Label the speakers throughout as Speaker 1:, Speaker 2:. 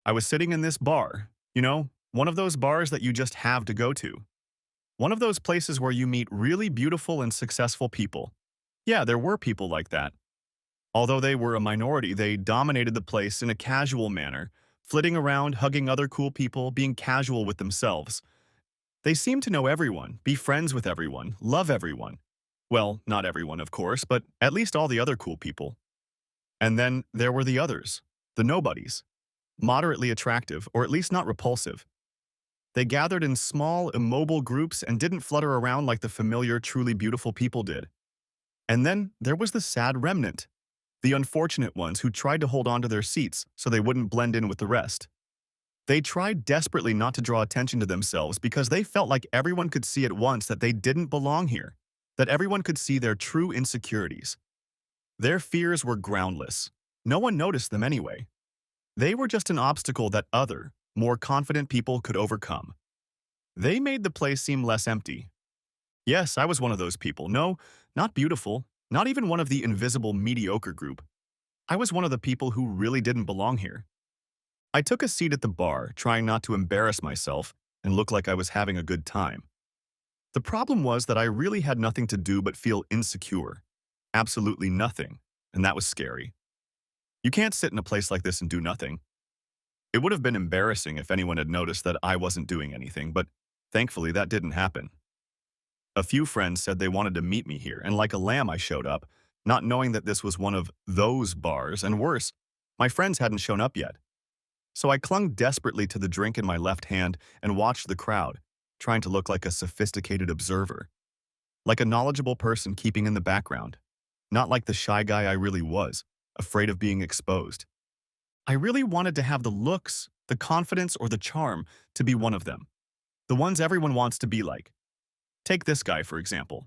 Speaker 1: I was sitting in this bar, one of those bars that you just have to go to. One of those places where you meet really beautiful and successful people. Yeah, there were people like that. Although they were a minority, they dominated the place in a casual manner, flitting around, hugging other cool people, being casual with themselves. They seemed to know everyone, be friends with everyone, love everyone. Well, not everyone, of course, but at least all the other cool people. And then there were the others, the nobodies, moderately attractive, or at least not repulsive. They gathered in small, immobile groups and didn't flutter around like the familiar, truly beautiful people did. And then there was the sad remnant, the unfortunate ones who tried to hold on to their seats so they wouldn't blend in with the rest. They tried desperately not to draw attention to themselves because they felt like everyone could see at once that they didn't belong here, that everyone could see their true insecurities. Their fears were groundless. No one noticed them anyway. They were just an obstacle that other, more confident people could overcome. They made the place seem less empty. Yes, I was one of those people. No, not beautiful, not even one of the invisible mediocre group. I was one of the people who really didn't belong here. I took a seat at the bar, trying not to embarrass myself and look like I was having a good time. The problem was that I really had nothing to do but feel insecure. Absolutely nothing, and that was scary. You can't sit in a place like this and do nothing. It would have been embarrassing if anyone had noticed that I wasn't doing anything, but thankfully that didn't happen. A few friends said they wanted to meet me here, and like a lamb I showed up, not knowing that this was one of those bars, and worse, my friends hadn't shown up yet. So I clung desperately to the drink in my left hand and watched the crowd, trying to look like a sophisticated observer, like a knowledgeable person keeping in the background, not like the shy guy I really was, afraid of being exposed. I really wanted to have the looks, the confidence, or the charm to be one of them, the ones everyone wants to be like. Take this guy, for example.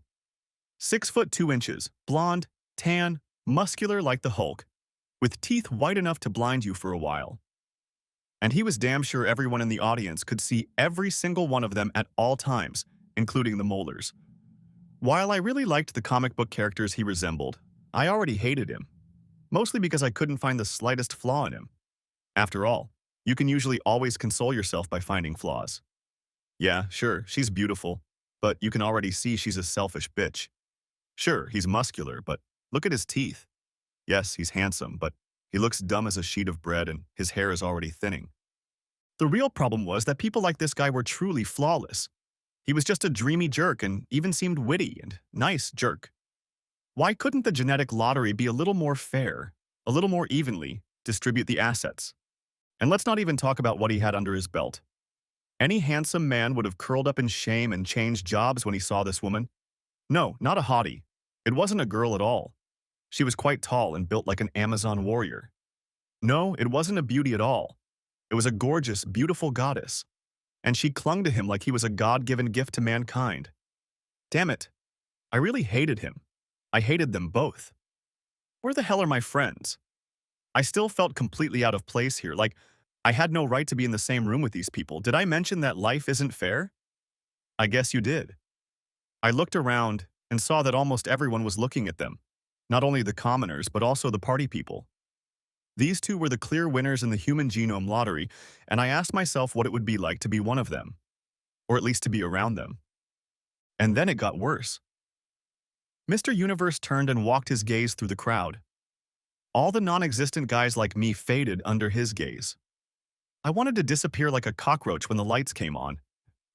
Speaker 1: 6 foot 2 inches, blonde, tan, muscular like the Hulk, with teeth white enough to blind you for a while. And he was damn sure everyone in the audience could see every single one of them at all times, including the molars. While I really liked the comic book characters he resembled, I already hated him, mostly because I couldn't find the slightest flaw in him. After all, you can usually always console yourself by finding flaws. Yeah, sure, she's beautiful, but you can already see she's a selfish bitch. Sure, he's muscular, but look at his teeth. Yes, he's handsome, but he looks dumb as a sheet of bread and his hair is already thinning. The real problem was that people like this guy were truly flawless. He was just a dreamy jerk and even seemed witty and nice jerk. Why couldn't the genetic lottery be a little more fair, a little more evenly distribute the assets? And let's not even talk about what he had under his belt. Any handsome man would have curled up in shame and changed jobs when he saw this woman. No, not a hottie. It wasn't a girl at all. She was quite tall and built like an Amazon warrior. No, it wasn't a beauty at all. It was a gorgeous, beautiful goddess. And she clung to him like he was a God-given gift to mankind. Damn it. I really hated him. I hated them both. Where the hell are my friends? I still felt completely out of place here, like I had no right to be in the same room with these people. Did I mention that life isn't fair? I guess you did. I looked around and saw that almost everyone was looking at them. Not only the commoners, but also the party people. These two were the clear winners in the human genome lottery, and I asked myself what it would be like to be one of them, or at least to be around them. And then it got worse. Mr. Universe turned and walked his gaze through the crowd. All the non-existent guys like me faded under his gaze. I wanted to disappear like a cockroach when the lights came on.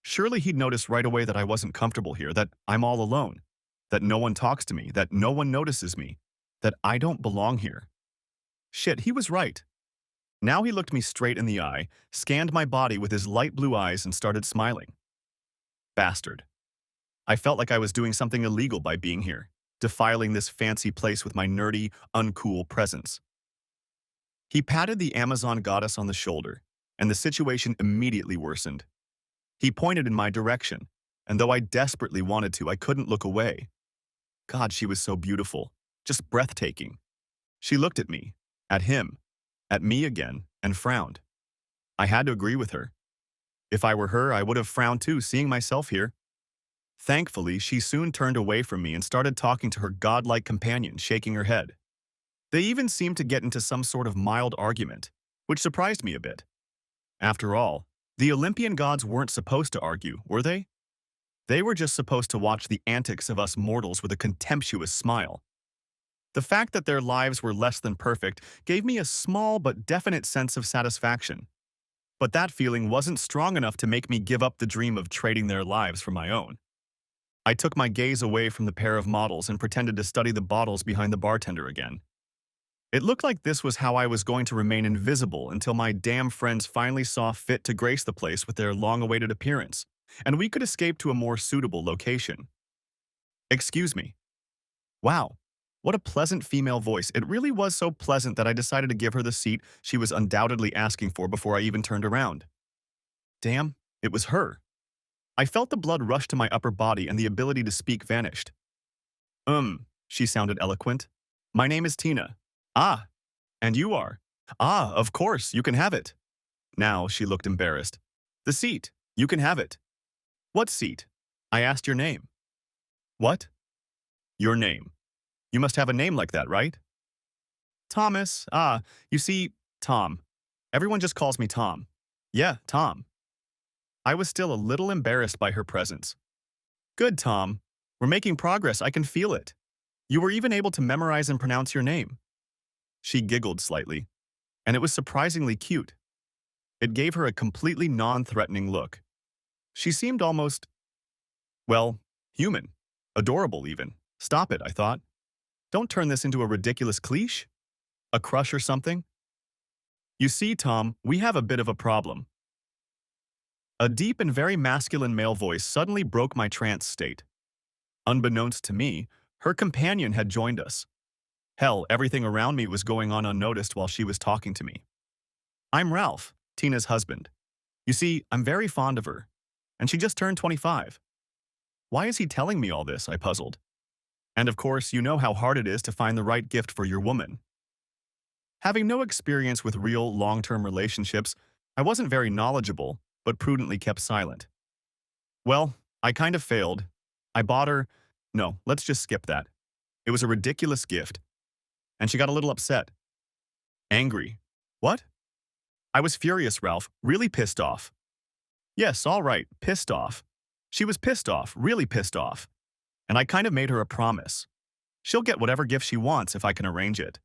Speaker 1: Surely he'd notice right away that I wasn't comfortable here, that I'm all alone, that no one talks to me, that no one notices me, that I don't belong here. Shit, he was right. Now he looked me straight in the eye, scanned my body with his light blue eyes and started smiling. Bastard. I felt like I was doing something illegal by being here, defiling this fancy place with my nerdy, uncool presence. He patted the Amazon goddess on the shoulder, and the situation immediately worsened. He pointed in my direction, and though I desperately wanted to, I couldn't look away. God, she was so beautiful, just breathtaking. She looked at me, at him, at me again, and frowned. I had to agree with her. If I were her, I would have frowned too, seeing myself here. Thankfully, she soon turned away from me and started talking to her godlike companion, shaking her head. They even seemed to get into some sort of mild argument, which surprised me a bit. After all, the Olympian gods weren't supposed to argue, were they? They were just supposed to watch the antics of us mortals with a contemptuous smile. The fact that their lives were less than perfect gave me a small but definite sense of satisfaction. But that feeling wasn't strong enough to make me give up the dream of trading their lives for my own. I took my gaze away from the pair of models and pretended to study the bottles behind the bartender again. It looked like this was how I was going to remain invisible until my damn friends finally saw fit to grace the place with their long-awaited appearance, and we could escape to a more suitable location. Excuse me. Wow, what a pleasant female voice. It really was so pleasant that I decided to give her the seat she was undoubtedly asking for before I even turned around. Damn, it was her. I felt the blood rush to my upper body and the ability to speak vanished. She sounded eloquent. My name is Tina. Ah, and you are? Ah, of course, you can have it. Now she looked embarrassed. The seat, you can have it. What seat? I asked your name. What? Your name. You must have a name like that, right? Thomas, you see, Tom. Everyone just calls me Tom. Yeah, Tom. I was still a little embarrassed by her presence. Good, Tom. We're making progress, I can feel it. You were even able to memorize and pronounce your name. She giggled slightly, and it was surprisingly cute. It gave her a completely non-threatening look. She seemed almost, well, human. Adorable, even. Stop it, I thought. Don't turn this into a ridiculous cliche? A crush or something? You see, Tom, we have a bit of a problem. A deep and very masculine male voice suddenly broke my trance state. Unbeknownst to me, her companion had joined us. Hell, everything around me was going on unnoticed while she was talking to me. I'm Ralph, Tina's husband. You see, I'm very fond of her, and she just turned 25. Why is he telling me all this, I puzzled. And of course, you know how hard it is to find the right gift for your woman. Having no experience with real, long-term relationships, I wasn't very knowledgeable, but prudently kept silent. Well, I kind of failed. I bought her… No, let's just skip that. It was a ridiculous gift, and she got a little upset. Angry. What? I was furious, Ralph, really pissed off. Yes, all right, pissed off. She was pissed off, really pissed off. And I kind of made her a promise. She'll get whatever gift she wants if I can arrange it.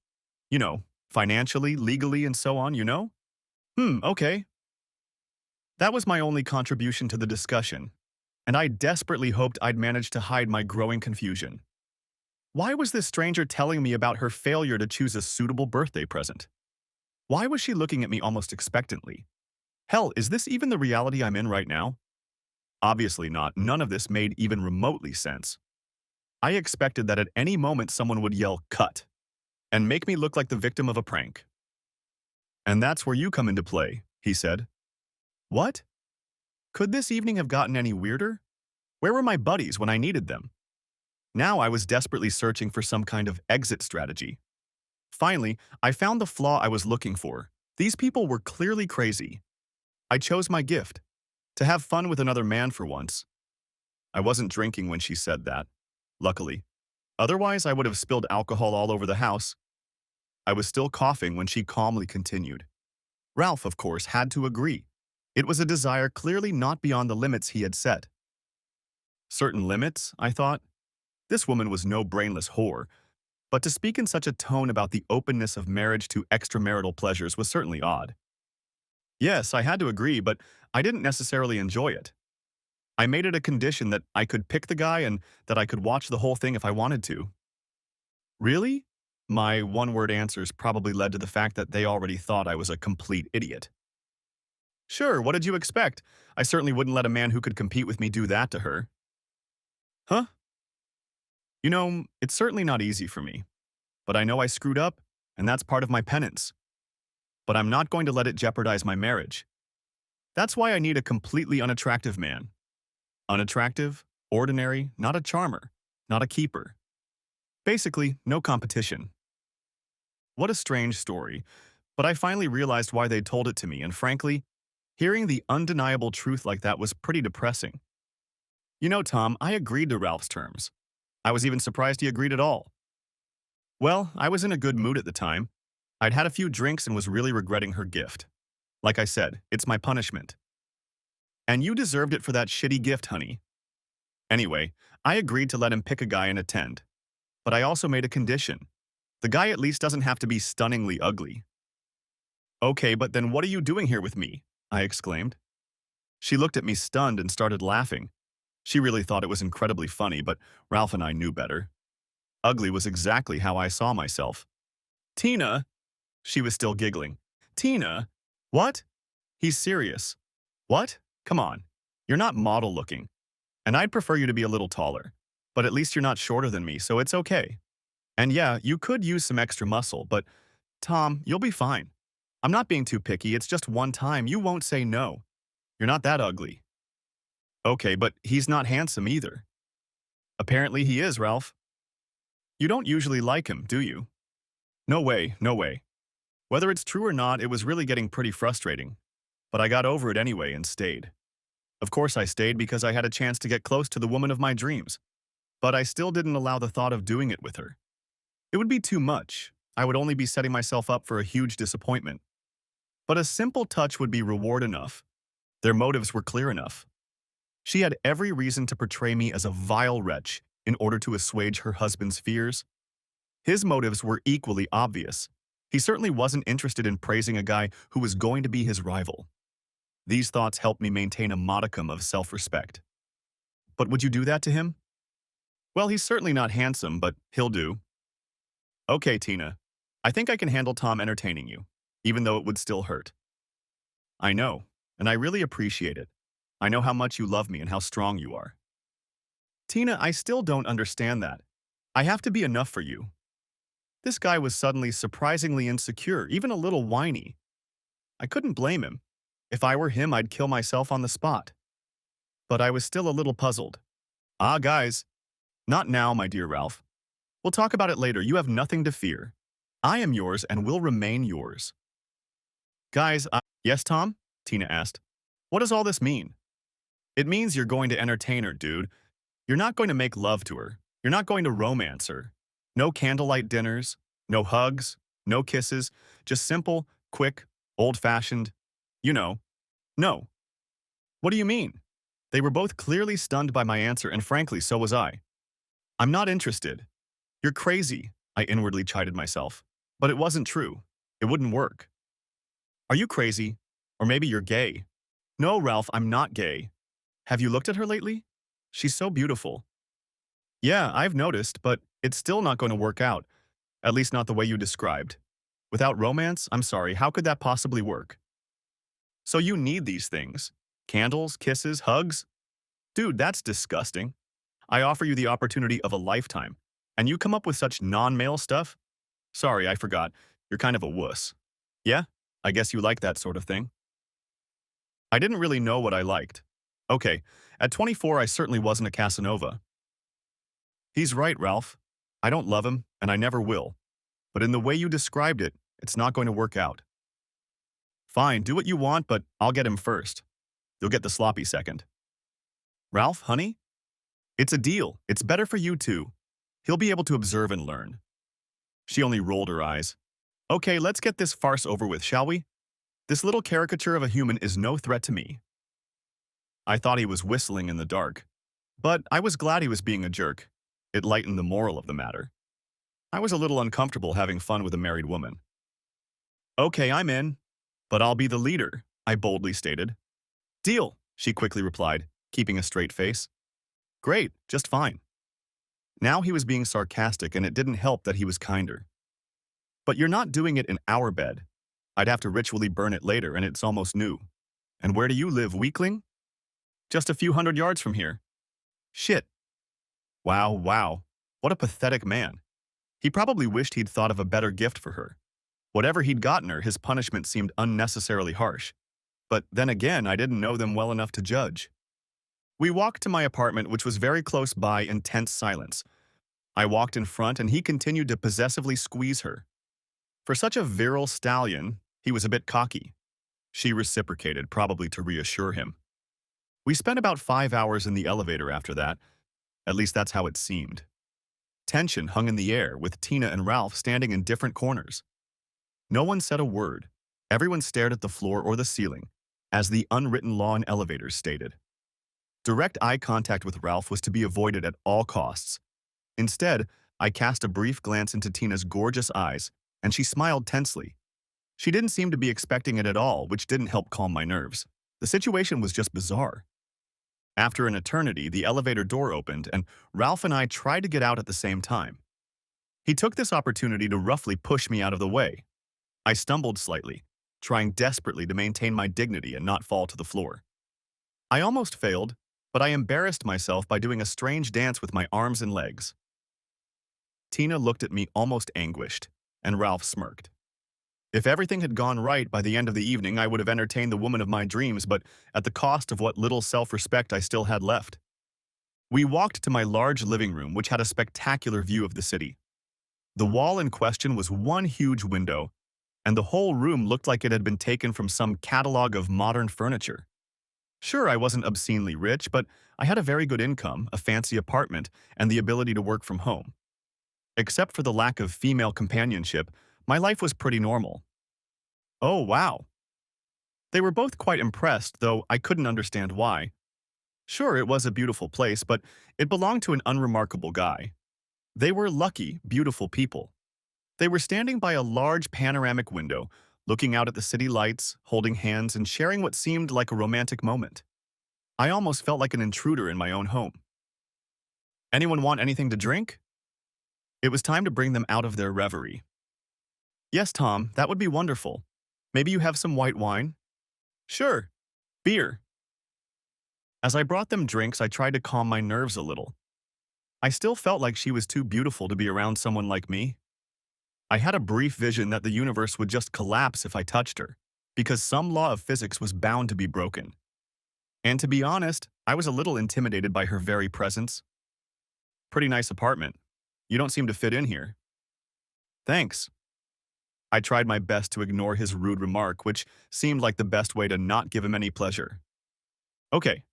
Speaker 1: You know, financially, legally, and so on, you know? Okay. That was my only contribution to the discussion, and I desperately hoped I'd manage to hide my growing confusion. Why was this stranger telling me about her failure to choose a suitable birthday present? Why was she looking at me almost expectantly? Hell, is this even the reality I'm in right now? Obviously not. None of this made even remotely sense. I expected that at any moment someone would yell, "Cut," and make me look like the victim of a prank. And that's where you come into play, he said. What? Could this evening have gotten any weirder? Where were my buddies when I needed them? Now I was desperately searching for some kind of exit strategy. Finally, I found the flaw I was looking for. These people were clearly crazy. I chose my gift. To have fun with another man for once. I wasn't drinking when she said that, luckily. Otherwise, I would have spilled alcohol all over the house. I was still coughing when she calmly continued. Ralph, of course, had to agree. It was a desire clearly not beyond the limits he had set. Certain limits, I thought? This woman was no brainless whore, but to speak in such a tone about the openness of marriage to extramarital pleasures was certainly odd. Yes, I had to agree, but I didn't necessarily enjoy it. I made it a condition that I could pick the guy and that I could watch the whole thing if I wanted to. Really? My one-word answers probably led to the fact that they already thought I was a complete idiot. Sure, what did you expect? I certainly wouldn't let a man who could compete with me do that to her. Huh? You know, it's certainly not easy for me, but I know I screwed up, and that's part of my penance. But I'm not going to let it jeopardize my marriage. That's why I need a completely unattractive man. Unattractive, ordinary, not a charmer, not a keeper. Basically, no competition. What a strange story, but I finally realized why they told it to me, and frankly, hearing the undeniable truth like that was pretty depressing. You know, Tom, I agreed to Ralph's terms. I was even surprised he agreed at all. Well, I was in a good mood at the time. I'd had a few drinks and was really regretting her gift. Like I said, it's my punishment. And you deserved it for that shitty gift, honey. Anyway, I agreed to let him pick a guy and attend. But I also made a condition. The guy at least doesn't have to be stunningly ugly. Okay, but then what are you doing here with me? I exclaimed. She looked at me stunned and started laughing. She really thought it was incredibly funny, but Ralph and I knew better. Ugly was exactly how I saw myself. Tina! She was still giggling. Tina? What? He's serious. What? Come on. You're not model looking. And I'd prefer you to be a little taller. But at least you're not shorter than me, so it's okay. And yeah, you could use some extra muscle, but Tom, you'll be fine. I'm not being too picky, it's just one time, you won't say no. You're not that ugly. Okay, but he's not handsome either. Apparently he is, Ralph. You don't usually like him, do you? No way, no way. Whether it's true or not, it was really getting pretty frustrating. But I got over it anyway and stayed. Of course I stayed because I had a chance to get close to the woman of my dreams. But I still didn't allow the thought of doing it with her. It would be too much. I would only be setting myself up for a huge disappointment. But a simple touch would be reward enough. Their motives were clear enough. She had every reason to portray me as a vile wretch in order to assuage her husband's fears. His motives were equally obvious. He certainly wasn't interested in praising a guy who was going to be his rival. These thoughts helped me maintain a modicum of self-respect. But would you do that to him? Well, he's certainly not handsome, but he'll do. Okay, Tina. I think I can handle Tom entertaining you, even though it would still hurt. I know, and I really appreciate it. I know how much you love me and how strong you are. Tina, I still don't understand that. I have to be enough for you. This guy was suddenly surprisingly insecure, even a little whiny. I couldn't blame him. If I were him, I'd kill myself on the spot. But I was still a little puzzled. Ah, guys. Not now, my dear Ralph. We'll talk about it later. You have nothing to fear. I am yours and will remain yours. Guys, yes, Tom? Tina asked. What does all this mean? It means you're going to entertain her, dude. You're not going to make love to her. You're not going to romance her. No candlelight dinners, no hugs, no kisses, just simple, quick, old-fashioned, you know. No. What do you mean? They were both clearly stunned by my answer, and frankly, so was I. I'm not interested. You're crazy, I inwardly chided myself. But it wasn't true. It wouldn't work. Are you crazy? Or maybe you're gay. No, Ralph, I'm not gay. Have you looked at her lately? She's so beautiful. Yeah, I've noticed, but it's still not going to work out. At least not the way you described. Without romance, I'm sorry, how could that possibly work? So you need these things. Candles, kisses, hugs? Dude, that's disgusting. I offer you the opportunity of a lifetime, and you come up with such non-male stuff? Sorry, I forgot. You're kind of a wuss. Yeah? I guess you like that sort of thing. I didn't really know what I liked. Okay, at 24 I certainly wasn't a Casanova. He's right, Ralph. I don't love him, and I never will. But in the way you described it, it's not going to work out. Fine, do what you want, but I'll get him first. You'll get the sloppy second. Ralph, honey? It's a deal. It's better for you too. He'll be able to observe and learn. She only rolled her eyes. Okay, let's get this farce over with, shall we? This little caricature of a human is no threat to me. I thought he was whistling in the dark. But I was glad he was being a jerk. It lightened the moral of the matter. I was a little uncomfortable having fun with a married woman. Okay, I'm in. But I'll be the leader, I boldly stated. Deal, she quickly replied, keeping a straight face. Great, just fine. Now he was being sarcastic, and it didn't help that he was kinder. But you're not doing it in our bed. I'd have to ritually burn it later, and it's almost new. And where do you live, weakling? Just a few hundred yards from here. Shit. Wow, wow. What a pathetic man. He probably wished he'd thought of a better gift for her. Whatever he'd gotten her, his punishment seemed unnecessarily harsh. But then again, I didn't know them well enough to judge. We walked to my apartment, which was very close by in tense silence. I walked in front, and he continued to possessively squeeze her. For such a virile stallion, he was a bit cocky. She reciprocated, probably to reassure him. We spent about 5 hours in the elevator after that. At least that's how it seemed. Tension hung in the air, with Tina and Ralph standing in different corners. No one said a word. Everyone stared at the floor or the ceiling, as the unwritten law in elevators stated. Direct eye contact with Ralph was to be avoided at all costs. Instead, I cast a brief glance into Tina's gorgeous eyes, and she smiled tensely. She didn't seem to be expecting it at all, which didn't help calm my nerves. The situation was just bizarre. After an eternity, the elevator door opened, and Ralph and I tried to get out at the same time. He took this opportunity to roughly push me out of the way. I stumbled slightly, trying desperately to maintain my dignity and not fall to the floor. I almost failed, but I embarrassed myself by doing a strange dance with my arms and legs. Tina looked at me almost anguished, and Ralph smirked. If everything had gone right by the end of the evening, I would have entertained the woman of my dreams, but at the cost of what little self-respect I still had left. We walked to my large living room, which had a spectacular view of the city. The wall in question was one huge window, and the whole room looked like it had been taken from some catalog of modern furniture. Sure, I wasn't obscenely rich, but I had a very good income, a fancy apartment, and the ability to work from home. Except for the lack of female companionship, my life was pretty normal. Oh, wow. They were both quite impressed, though I couldn't understand why. Sure, it was a beautiful place, but it belonged to an unremarkable guy. They were lucky, beautiful people. They were standing by a large panoramic window, looking out at the city lights, holding hands, and sharing what seemed like a romantic moment. I almost felt like an intruder in my own home. Anyone want anything to drink? It was time to bring them out of their reverie. Yes, Tom, that would be wonderful. Maybe you have some white wine? Sure. Beer. As I brought them drinks, I tried to calm my nerves a little. I still felt like she was too beautiful to be around someone like me. I had a brief vision that the universe would just collapse if I touched her, because some law of physics was bound to be broken. And to be honest, I was a little intimidated by her very presence. Pretty nice apartment. You don't seem to fit in here. Thanks. I tried my best to ignore his rude remark, which seemed like the best way to not give him any pleasure. Okay,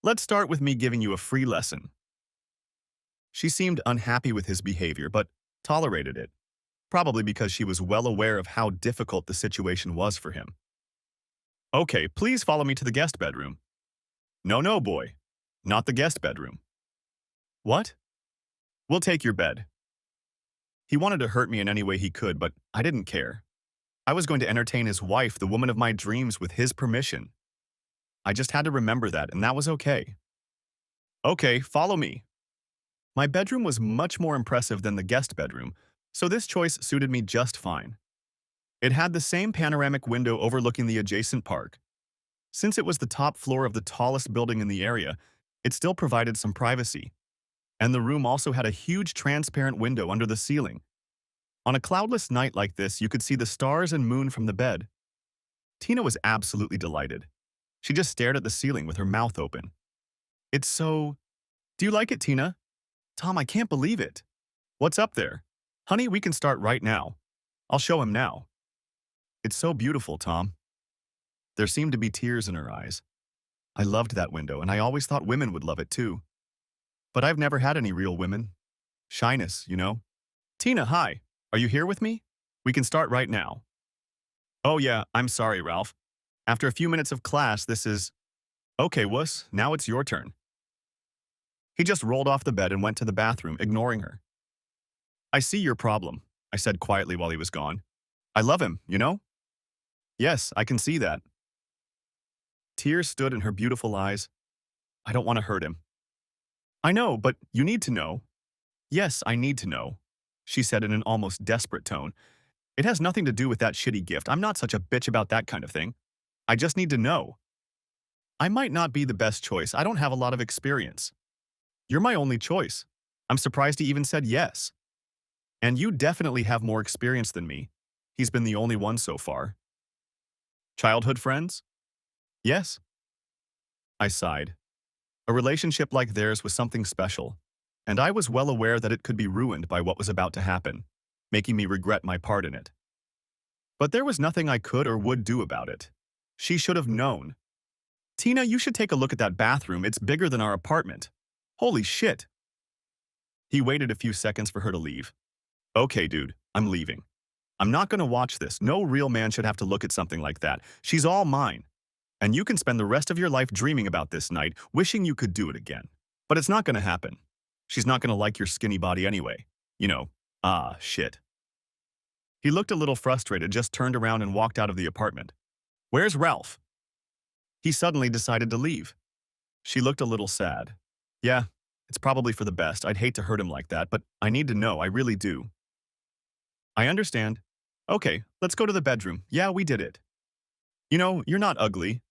Speaker 1: let's start with me giving you a free lesson. She seemed unhappy with his behavior, but tolerated it, probably because she was well aware of how difficult the situation was for him. Okay, please follow me to the guest bedroom. No, boy. Not the guest bedroom. What? We'll take your bed. He wanted to hurt me in any way he could, but I didn't care. I was going to entertain his wife, the woman of my dreams, with his permission. I just had to remember that, and that was okay. Okay, follow me. My bedroom was much more impressive than the guest bedroom, so this choice suited me just fine. It had the same panoramic window overlooking the adjacent park. Since it was the top floor of the tallest building in the area, it still provided some privacy. And the room also had a huge transparent window under the ceiling. On a cloudless night like this, you could see the stars and moon from the bed. Tina was absolutely delighted. She just stared at the ceiling with her mouth open. It's so... Do you like it, Tina? Tom, I can't believe it. What's up there? Honey, we can start right now. I'll show him now. It's so beautiful, Tom. There seemed to be tears in her eyes. I loved that window, and I always thought women would love it too. But I've never had any real women. Shyness, you know. Tina, hi. Are you here with me? We can start right now. Oh yeah, I'm sorry, Ralph. After a few minutes of class, this is... Okay, wuss, now it's your turn. He just rolled off the bed and went to the bathroom, ignoring her. I see your problem, I said quietly while he was gone. I love him, you know? Yes, I can see that. Tears stood in her beautiful eyes. I don't want to hurt him. I know, but you need to know. Yes, I need to know, she said in an almost desperate tone. It has nothing to do with that shitty gift. I'm not such a bitch about that kind of thing. I just need to know. I might not be the best choice. I don't have a lot of experience. You're my only choice. I'm surprised he even said yes. And you definitely have more experience than me. He's been the only one so far. Childhood friends? Yes. I sighed. A relationship like theirs was something special, and I was well aware that it could be ruined by what was about to happen, making me regret my part in it. But there was nothing I could or would do about it. She should have known. Tina, you should take a look at that bathroom. It's bigger than our apartment. Holy shit. He waited a few seconds for her to leave. Okay, dude, I'm leaving. I'm not going to watch this. No real man should have to look at something like that. She's all mine. And you can spend the rest of your life dreaming about this night, wishing you could do it again. But it's not going to happen. She's not going to like your skinny body anyway. You know, shit. He looked a little frustrated, just turned around and walked out of the apartment. Where's Ralph? He suddenly decided to leave. She looked a little sad. Yeah, it's probably for the best. I'd hate to hurt him like that, but I need to know, I really do. I understand. Okay, let's go to the bedroom. Yeah, we did it. You know, you're not ugly.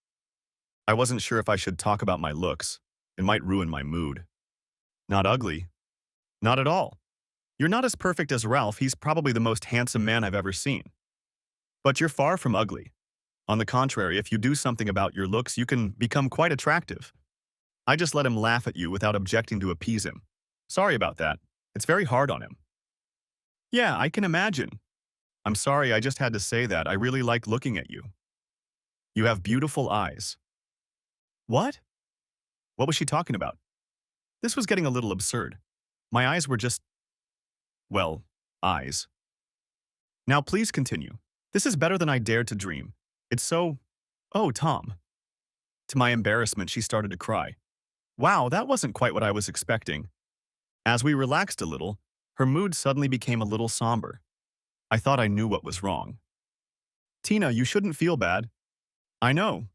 Speaker 1: I wasn't sure if I should talk about my looks. It might ruin my mood. Not ugly. Not at all. You're not as perfect as Ralph. He's probably the most handsome man I've ever seen. But you're far from ugly. On the contrary, if you do something about your looks, you can become quite attractive. I just let him laugh at you without objecting to appease him. Sorry about that. It's very hard on him. Yeah, I can imagine. I'm sorry, I just had to say that. I really like looking at you. You have beautiful eyes. What? What was she talking about? This was getting a little absurd. My eyes were just, well, eyes. Now please continue. This is better than I dared to dream. It's so… Oh, Tom. To my embarrassment, she started to cry. Wow, that wasn't quite what I was expecting. As we relaxed a little, her mood suddenly became a little somber. I thought I knew what was wrong. Tina, you shouldn't feel bad. I know.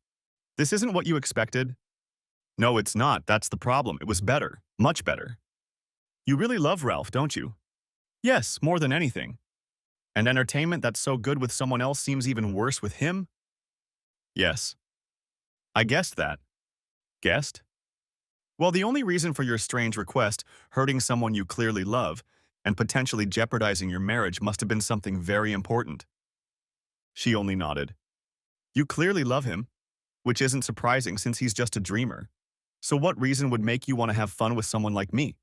Speaker 1: This isn't what you expected. No, it's not. That's the problem. It was better. Much better. You really love Ralph, don't you? Yes, more than anything. And entertainment that's so good with someone else seems even worse with him? Yes. I guessed that. Guessed? Well, the only reason for your strange request, hurting someone you clearly love, and potentially jeopardizing your marriage must have been something very important. She only nodded. You clearly love him, which isn't surprising since he's just a dreamer. So what reason would make you want to have fun with someone like me?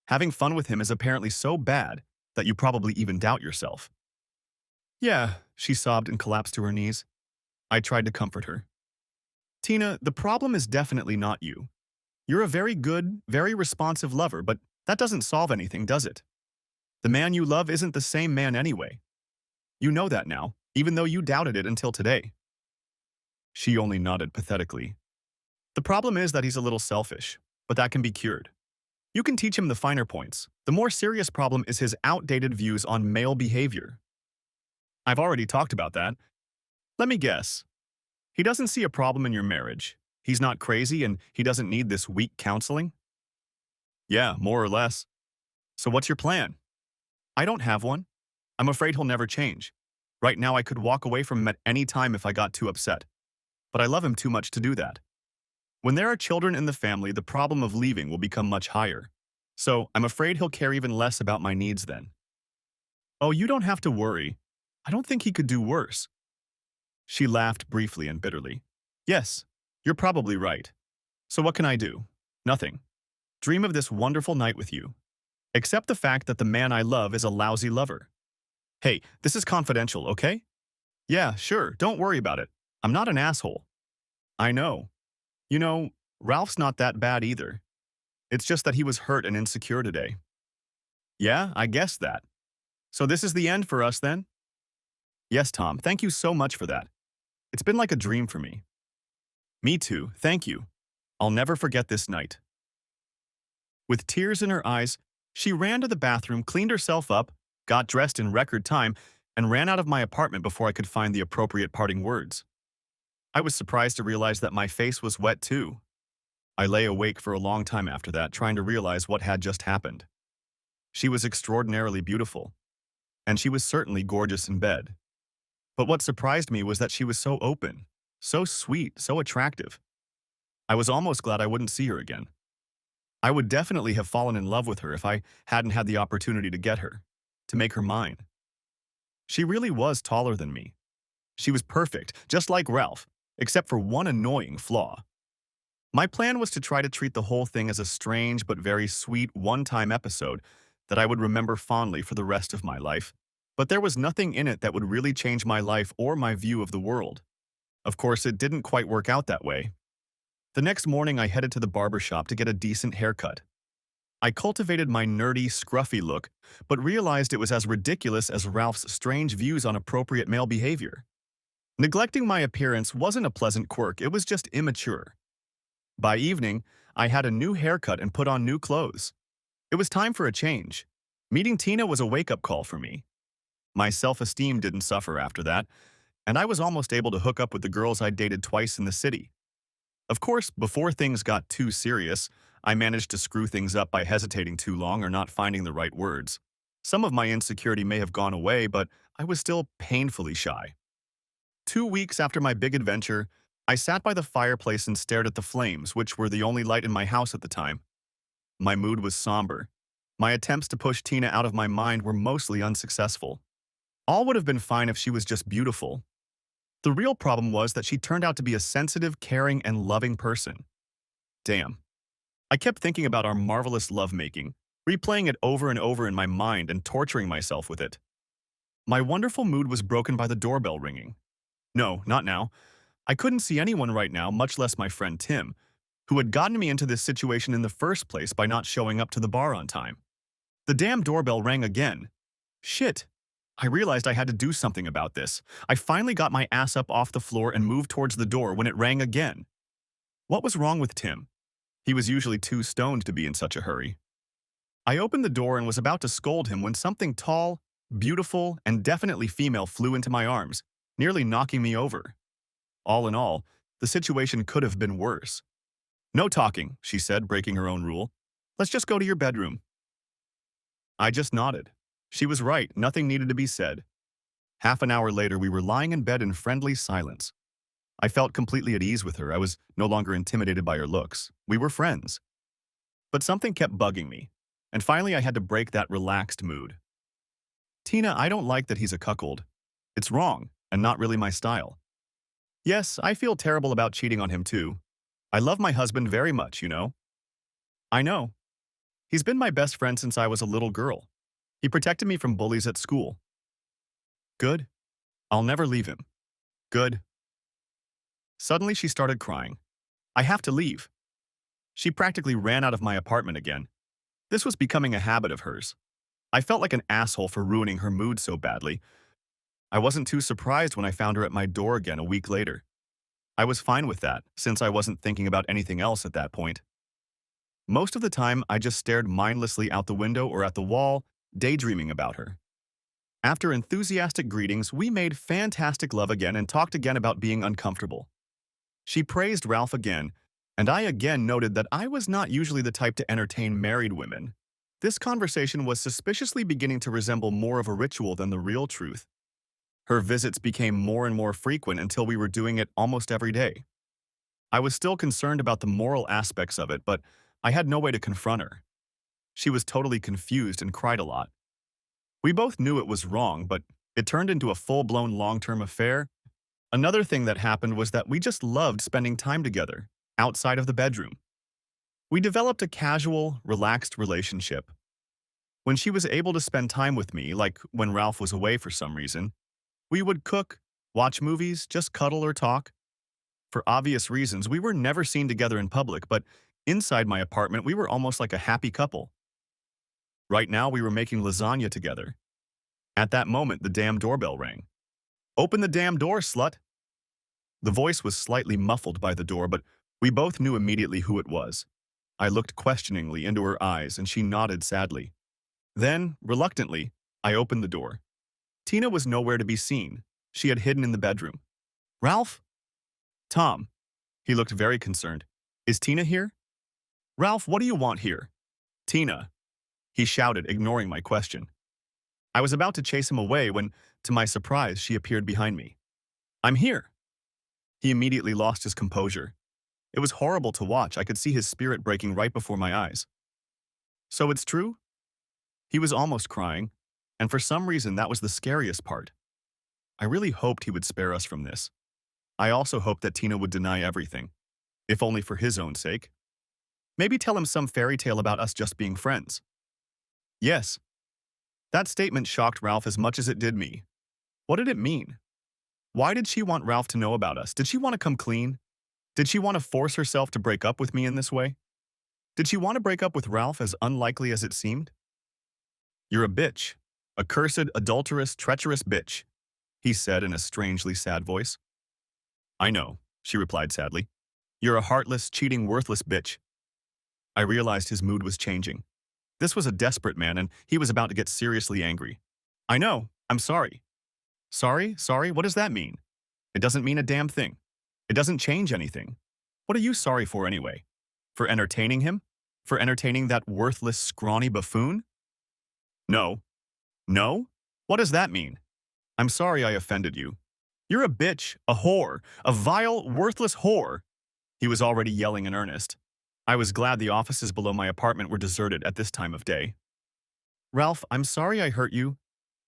Speaker 1: Having fun with him is apparently so bad that you probably even doubt yourself. Yeah, she sobbed and collapsed to her knees. I tried to comfort her. Tina, the problem is definitely not you. You're a very good, very responsive lover, but that doesn't solve anything, does it? The man you love isn't the same man anyway. You know that now, even though you doubted it until today. She only nodded pathetically. The problem is that he's a little selfish, but that can be cured. You can teach him the finer points. The more serious problem is his outdated views on male behavior. I've already talked about that. Let me guess. He doesn't see a problem in your marriage. He's not crazy and he doesn't need this weak counseling? Yeah, more or less. So what's your plan? I don't have one. I'm afraid he'll never change. Right now I could walk away from him at any time if I got too upset. But I love him too much to do that. When there are children in the family, the problem of leaving will become much higher. So I'm afraid he'll care even less about my needs then. Oh, you don't have to worry. I don't think he could do worse. She laughed briefly and bitterly. Yes, you're probably right. So what can I do? Nothing. Dream of this wonderful night with you. Accept the fact that the man I love is a lousy lover. Hey, this is confidential, okay? Yeah, sure, don't worry about it. I'm not an asshole. I know. You know, Ralph's not that bad either. It's just that he was hurt and insecure today. Yeah, I guessed that. So this is the end for us then? Yes, Tom, thank you so much for that. It's been like a dream for me. Me too, thank you. I'll never forget this night. With tears in her eyes, she ran to the bathroom, cleaned herself up, got dressed in record time, and ran out of my apartment before I could find the appropriate parting words. I was surprised to realize that my face was wet too. I lay awake for a long time after that, trying to realize what had just happened. She was extraordinarily beautiful, and she was certainly gorgeous in bed. But what surprised me was that she was so open, so sweet, so attractive. I was almost glad I wouldn't see her again. I would definitely have fallen in love with her if I hadn't had the opportunity to get her, to make her mine. She really was taller than me. She was perfect, just like Ralph, except for one annoying flaw. My plan was to try to treat the whole thing as a strange but very sweet one-time episode that I would remember fondly for the rest of my life, but there was nothing in it that would really change my life or my view of the world. Of course, it didn't quite work out that way. The next morning, I headed to the barber shop to get a decent haircut. I cultivated my nerdy, scruffy look, but realized it was as ridiculous as Ralph's strange views on appropriate male behavior. Neglecting my appearance wasn't a pleasant quirk, it was just immature. By evening, I had a new haircut and put on new clothes. It was time for a change. Meeting Tina was a wake-up call for me. My self-esteem didn't suffer after that, and I was almost able to hook up with the girls I'd dated twice in the city. Of course, before things got too serious, I managed to screw things up by hesitating too long or not finding the right words. Some of my insecurity may have gone away, but I was still painfully shy. 2 weeks after my big adventure, I sat by the fireplace and stared at the flames, which were the only light in my house at the time. My mood was somber. My attempts to push Tina out of my mind were mostly unsuccessful. All would have been fine if she was just beautiful. The real problem was that she turned out to be a sensitive, caring, and loving person. Damn. I kept thinking about our marvelous lovemaking, replaying it over and over in my mind and torturing myself with it. My wonderful mood was broken by the doorbell ringing. No, not now. I couldn't see anyone right now, much less my friend Tim, who had gotten me into this situation in the first place by not showing up to the bar on time. The damn doorbell rang again. Shit. I realized I had to do something about this. I finally got my ass up off the floor and moved towards the door when it rang again. What was wrong with Tim? He was usually too stoned to be in such a hurry. I opened the door and was about to scold him when something tall, beautiful, and definitely female flew into my arms, nearly knocking me over. All in all, the situation could have been worse. "No talking," she said, breaking her own rule. "Let's just go to your bedroom." I just nodded. She was right, nothing needed to be said. Half an hour later, we were lying in bed in friendly silence. I felt completely at ease with her. I was no longer intimidated by her looks. We were friends. But something kept bugging me, and finally I had to break that relaxed mood. "Tina, I don't like that he's a cuckold. It's wrong, and not really my style. Yes, I feel terrible about cheating on him too. I love my husband very much, you know." "I know. He's been my best friend since I was a little girl. He protected me from bullies at school." "Good. I'll never leave him." "Good." Suddenly she started crying. "I have to leave." She practically ran out of my apartment again. This was becoming a habit of hers. I felt like an asshole for ruining her mood so badly. I wasn't too surprised when I found her at my door again a week later. I was fine with that, since I wasn't thinking about anything else at that point. Most of the time, I just stared mindlessly out the window or at the wall, daydreaming about her. After enthusiastic greetings, we made fantastic love again and talked again about being uncomfortable. She praised Ralph again, and I again noted that I was not usually the type to entertain married women. This conversation was suspiciously beginning to resemble more of a ritual than the real truth. Her visits became more and more frequent until we were doing it almost every day. I was still concerned about the moral aspects of it, but I had no way to confront her. She was totally confused and cried a lot. We both knew it was wrong, but it turned into a full-blown long-term affair. Another thing that happened was that we just loved spending time together, outside of the bedroom. We developed a casual, relaxed relationship. When she was able to spend time with me, like when Ralph was away for some reason, we would cook, watch movies, just cuddle or talk. For obvious reasons, we were never seen together in public, but inside my apartment, we were almost like a happy couple. Right now, we were making lasagna together. At that moment, the damn doorbell rang. "Open the damn door, slut!" The voice was slightly muffled by the door, but we both knew immediately who it was. I looked questioningly into her eyes, and she nodded sadly. Then, reluctantly, I opened the door. Tina was nowhere to be seen. She had hidden in the bedroom. "Ralph?" "Tom." He looked very concerned. "Is Tina here?" "Ralph, what do you want here?" "Tina," he shouted, ignoring my question. I was about to chase him away when, to my surprise, she appeared behind me. "I'm here." He immediately lost his composure. It was horrible to watch. I could see his spirit breaking right before my eyes. "So it's true?" He was almost crying, and for some reason that was the scariest part. I really hoped he would spare us from this. I also hoped that Tina would deny everything, if only for his own sake. Maybe tell him some fairy tale about us just being friends. Yes. That statement shocked Ralph as much as it did me. What did it mean? Why did she want Ralph to know about us? Did she want to come clean? Did she want to force herself to break up with me in this way? Did she want to break up with Ralph as unlikely as it seemed? You're a bitch. A cursed, adulterous, treacherous bitch, he said in a strangely sad voice. I know, she replied sadly. You're a heartless, cheating, worthless bitch. I realized his mood was changing. This was a desperate man, and he was about to get seriously angry. I know, I'm sorry. Sorry? Sorry? What does that mean? It doesn't mean a damn thing. It doesn't change anything. What are you sorry for anyway? For entertaining him? For entertaining that worthless, scrawny buffoon? No. No? What does that mean? I'm sorry I offended you. You're a bitch, a whore, a vile, worthless whore. He was already yelling in earnest. I was glad the offices below my apartment were deserted at this time of day. Ralph, I'm sorry I hurt you,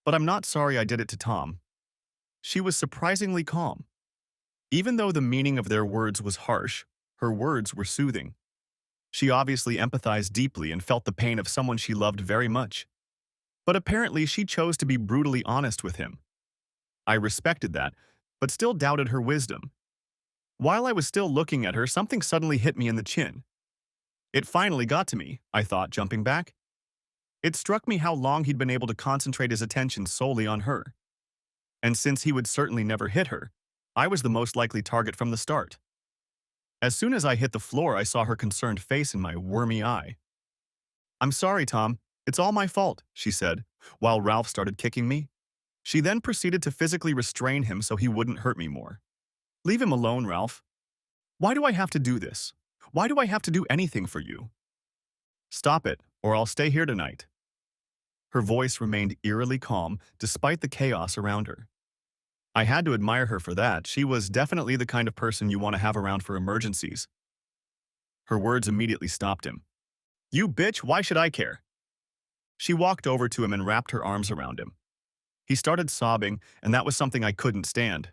Speaker 1: but I'm not sorry I did it to Tom. She was surprisingly calm. Even though the meaning of their words was harsh, her words were soothing. She obviously empathized deeply and felt the pain of someone she loved very much. But apparently she chose to be brutally honest with him. I respected that, but still doubted her wisdom. While I was still looking at her, something suddenly hit me in the chin. It finally got to me, I thought, jumping back. It struck me how long he'd been able to concentrate his attention solely on her. And since he would certainly never hit her, I was the most likely target from the start. As soon as I hit the floor, I saw her concerned face in my wormy eye. I'm sorry, Tom. It's all my fault, she said, while Ralph started kicking me. She then proceeded to physically restrain him so he wouldn't hurt me more. Leave him alone, Ralph. Why do I have to do this? Why do I have to do anything for you? Stop it, or I'll stay here tonight. Her voice remained eerily calm despite the chaos around her. I had to admire her for that. She was definitely the kind of person you want to have around for emergencies. Her words immediately stopped him. You bitch, why should I care? She walked over to him and wrapped her arms around him. He started sobbing, and that was something I couldn't stand.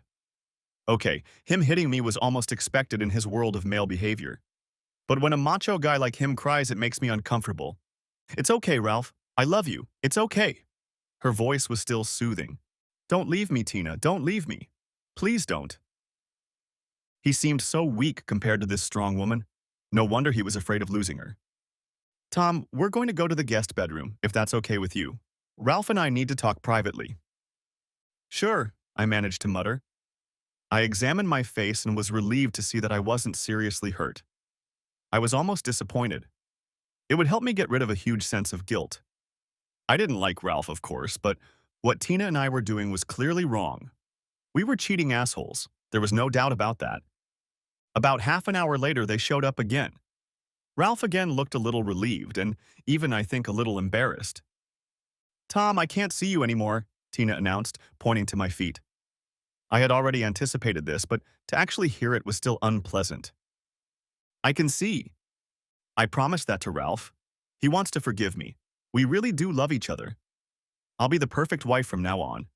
Speaker 1: Okay, him hitting me was almost expected in his world of male behavior. But when a macho guy like him cries, it makes me uncomfortable. It's okay, Ralph. I love you. It's okay. Her voice was still soothing. Don't leave me, Tina. Don't leave me. Please don't. He seemed so weak compared to this strong woman. No wonder he was afraid of losing her. Tom, we're going to go to the guest bedroom, if that's okay with you. Ralph and I need to talk privately. Sure, I managed to mutter. I examined my face and was relieved to see that I wasn't seriously hurt. I was almost disappointed. It would help me get rid of a huge sense of guilt. I didn't like Ralph, of course, but what Tina and I were doing was clearly wrong. We were cheating assholes. There was no doubt about that. About half an hour later, they showed up again. Ralph again looked a little relieved and even, I think, a little embarrassed. Tom, I can't see you anymore, Tina announced, pointing to my feet. I had already anticipated this, but to actually hear it was still unpleasant. I can see. I promised that to Ralph. He wants to forgive me. We really do love each other. I'll be the perfect wife from now on.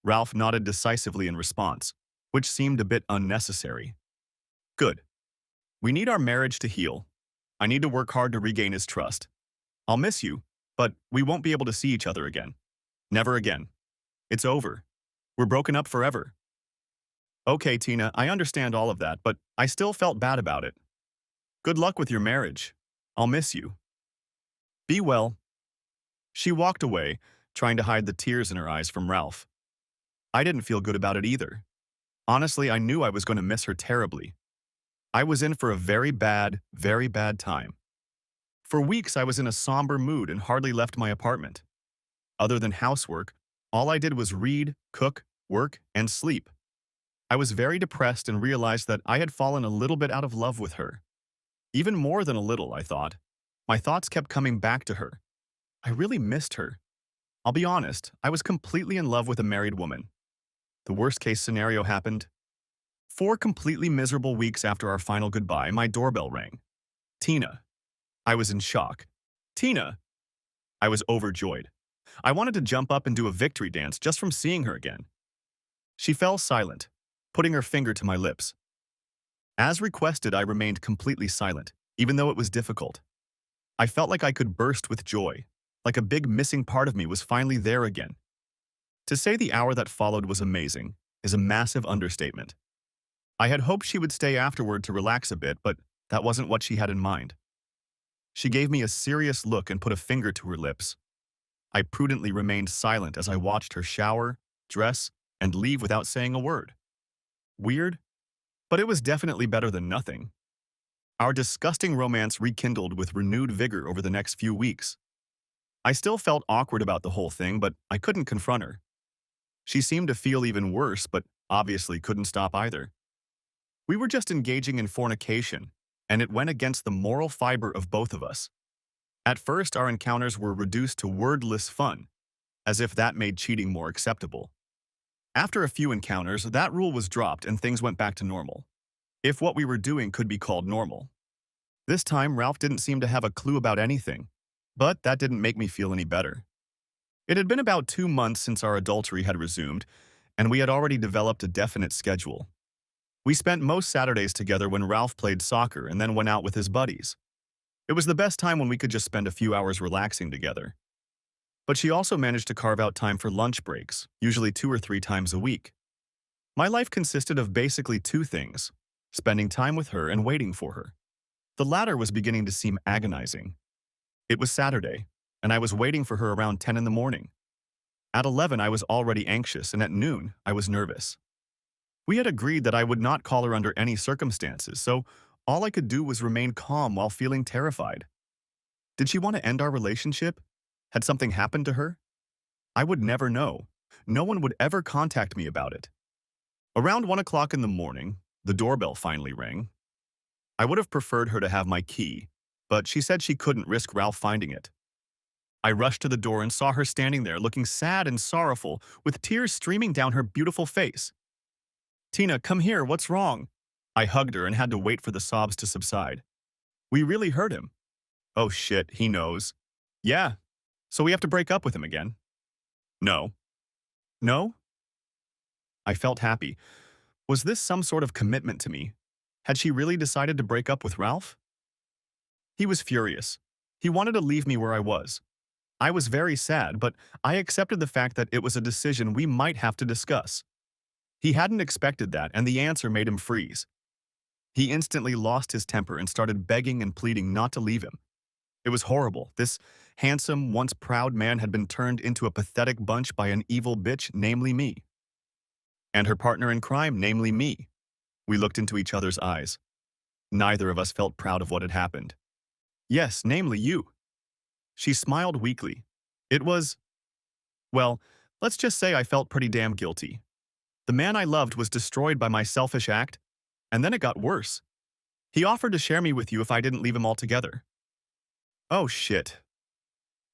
Speaker 1: Ralph nodded decisively in response, which seemed a bit unnecessary. Good. We need our marriage to heal. I need to work hard to regain his trust. I'll miss you, but we won't be able to see each other again. Never again. It's over. We're broken up forever. Okay, Tina, I understand all of that, but I still felt bad about it. Good luck with your marriage. I'll miss you. Be well. She walked away, trying to hide the tears in her eyes from Ralph. I didn't feel good about it either. Honestly, I knew I was going to miss her terribly. I was in for a very bad time. For weeks, I was in a somber mood and hardly left my apartment. Other than housework, all I did was read, cook, work, and sleep. I was very depressed and realized that I had fallen a little bit out of love with her. Even more than a little, I thought. My thoughts kept coming back to her. I really missed her. I'll be honest, I was completely in love with a married woman. The worst-case scenario happened. 4 completely miserable weeks after our final goodbye, my doorbell rang. Tina. I was in shock. Tina! I was overjoyed. I wanted to jump up and do a victory dance just from seeing her again. She fell silent, putting her finger to my lips. As requested, I remained completely silent, even though it was difficult. I felt like I could burst with joy, like a big missing part of me was finally there again. To say the hour that followed was amazing is a massive understatement. I had hoped she would stay afterward to relax a bit, but that wasn't what she had in mind. She gave me a serious look and put a finger to her lips. I prudently remained silent as I watched her shower, dress, and leave without saying a word. Weird, but it was definitely better than nothing. Our disgusting romance rekindled with renewed vigor over the next few weeks. I still felt awkward about the whole thing, but I couldn't confront her. She seemed to feel even worse, but obviously couldn't stop either. We were just engaging in fornication, and it went against the moral fiber of both of us. At first, our encounters were reduced to wordless fun, as if that made cheating more acceptable. After a few encounters, that rule was dropped and things went back to normal, if what we were doing could be called normal. This time, Ralph didn't seem to have a clue about anything, but that didn't make me feel any better. It had been about 2 months since our adultery had resumed, and we had already developed a definite schedule. We spent most Saturdays together when Ralph played soccer and then went out with his buddies. It was the best time when we could just spend a few hours relaxing together. But she also managed to carve out time for lunch breaks, usually 2 or 3 times a week. My life consisted of basically two things: spending time with her and waiting for her. The latter was beginning to seem agonizing. It was Saturday, and I was waiting for her around 10 in the morning. At 11, I was already anxious, and at noon, I was nervous. We had agreed that I would not call her under any circumstances, so all I could do was remain calm while feeling terrified. Did she want to end our relationship? Had something happened to her? I would never know. No one would ever contact me about it. Around 1 o'clock in the morning, the doorbell finally rang. I would have preferred her to have my key, but she said she couldn't risk Ralph finding it. I rushed to the door and saw her standing there looking sad and sorrowful, with tears streaming down her beautiful face. "Tina, come here, what's wrong?" I hugged her and had to wait for the sobs to subside. "We really hurt him." "Oh shit, he knows." "Yeah, so we have to break up with him again." "No." "No?" I felt happy. Was this some sort of commitment to me? Had she really decided to break up with Ralph? He was furious. He wanted to leave me where I was. I was very sad, but I accepted the fact that it was a decision we might have to discuss. He hadn't expected that, and the answer made him freeze. He instantly lost his temper and started begging and pleading not to leave him. It was horrible. This handsome, once proud man had been turned into a pathetic bunch by an evil bitch, namely me. And her partner in crime, namely me. We looked into each other's eyes. Neither of us felt proud of what had happened. "Yes, namely you." She smiled weakly. It was, well, let's just say I felt pretty damn guilty. The man I loved was destroyed by my selfish act, and then it got worse. He offered to share me with you if I didn't leave him altogether. Oh shit.